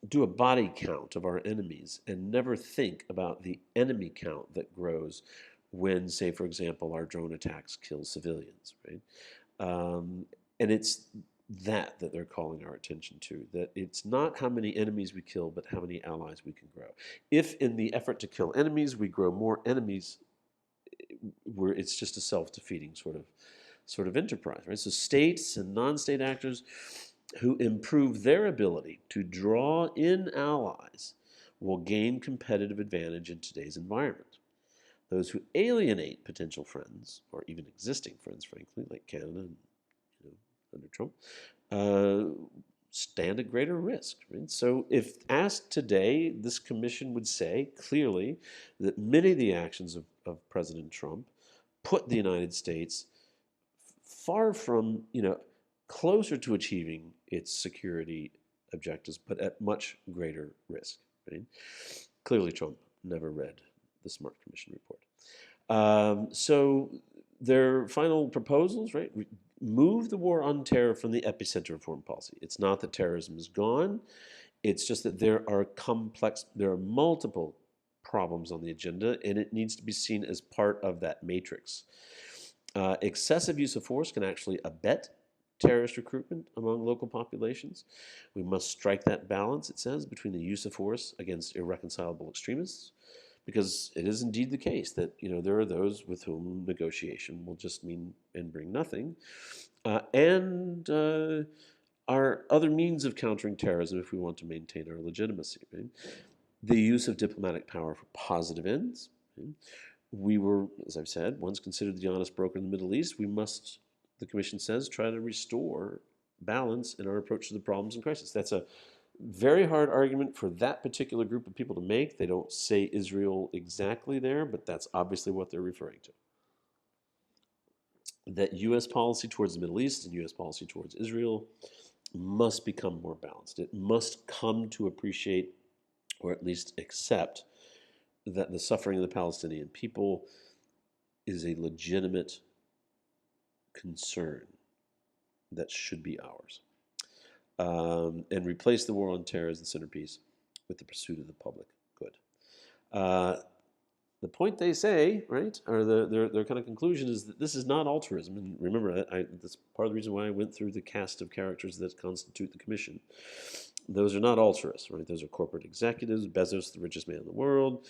do a body count of our enemies and never think about the enemy count that grows when, say, for example, our drone attacks kill civilians, right? And it's that they're calling our attention to, that it's not how many enemies we kill, but how many allies we can grow. If in the effort to kill enemies, we grow more enemies, it's just a self-defeating sort of enterprise, right? So states and non-state actors who improve their ability to draw in allies will gain competitive advantage in today's environment. Those who alienate potential friends, or even existing friends, frankly, like Canada and, under Trump, stand at greater risk. Right? So if asked today, this commission would say clearly that many of the actions of President Trump put the United States far from, closer to achieving its security objectives, but at much greater risk. Right? Clearly, Trump never read the Smart Commission report. So their final proposals, right? Move the war on terror from the epicenter of foreign policy. It's not that terrorism is gone. It's just that there are multiple problems on the agenda, and it needs to be seen as part of that matrix. Excessive use of force can actually abet terrorist recruitment among local populations. We must strike that balance, it says, between the use of force against irreconcilable extremists, because it is indeed the case that there are those with whom negotiation will just mean and bring nothing, and our other means of countering terrorism if we want to maintain our legitimacy. Right? The use of diplomatic power for positive ends. Right? We were, as I've said, once considered the honest broker in the Middle East. We must, the Commission says, try to restore balance in our approach to the problems and crisis. That's a very hard argument for that particular group of people to make. They don't say Israel exactly there, but that's obviously what they're referring to. That U.S. policy towards the Middle East and U.S. policy towards Israel must become more balanced. It must come to appreciate, or at least accept, that the suffering of the Palestinian people is a legitimate concern that should be ours. And replace the war on terror as the centerpiece with the pursuit of the public good. The point they say, right, or their kind of conclusion is that this is not altruism. And remember, that's part of the reason why I went through the cast of characters that constitute the commission. Those are not altruists, right? Those are corporate executives, Bezos, the richest man in the world,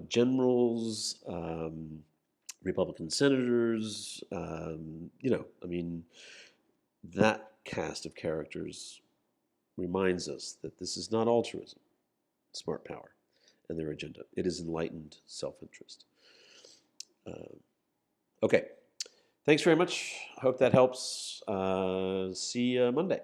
generals, Republican senators, that cast of characters reminds us that this is not altruism, smart power, and their agenda. It is enlightened self-interest. Okay, thanks very much. I hope that helps. See you Monday.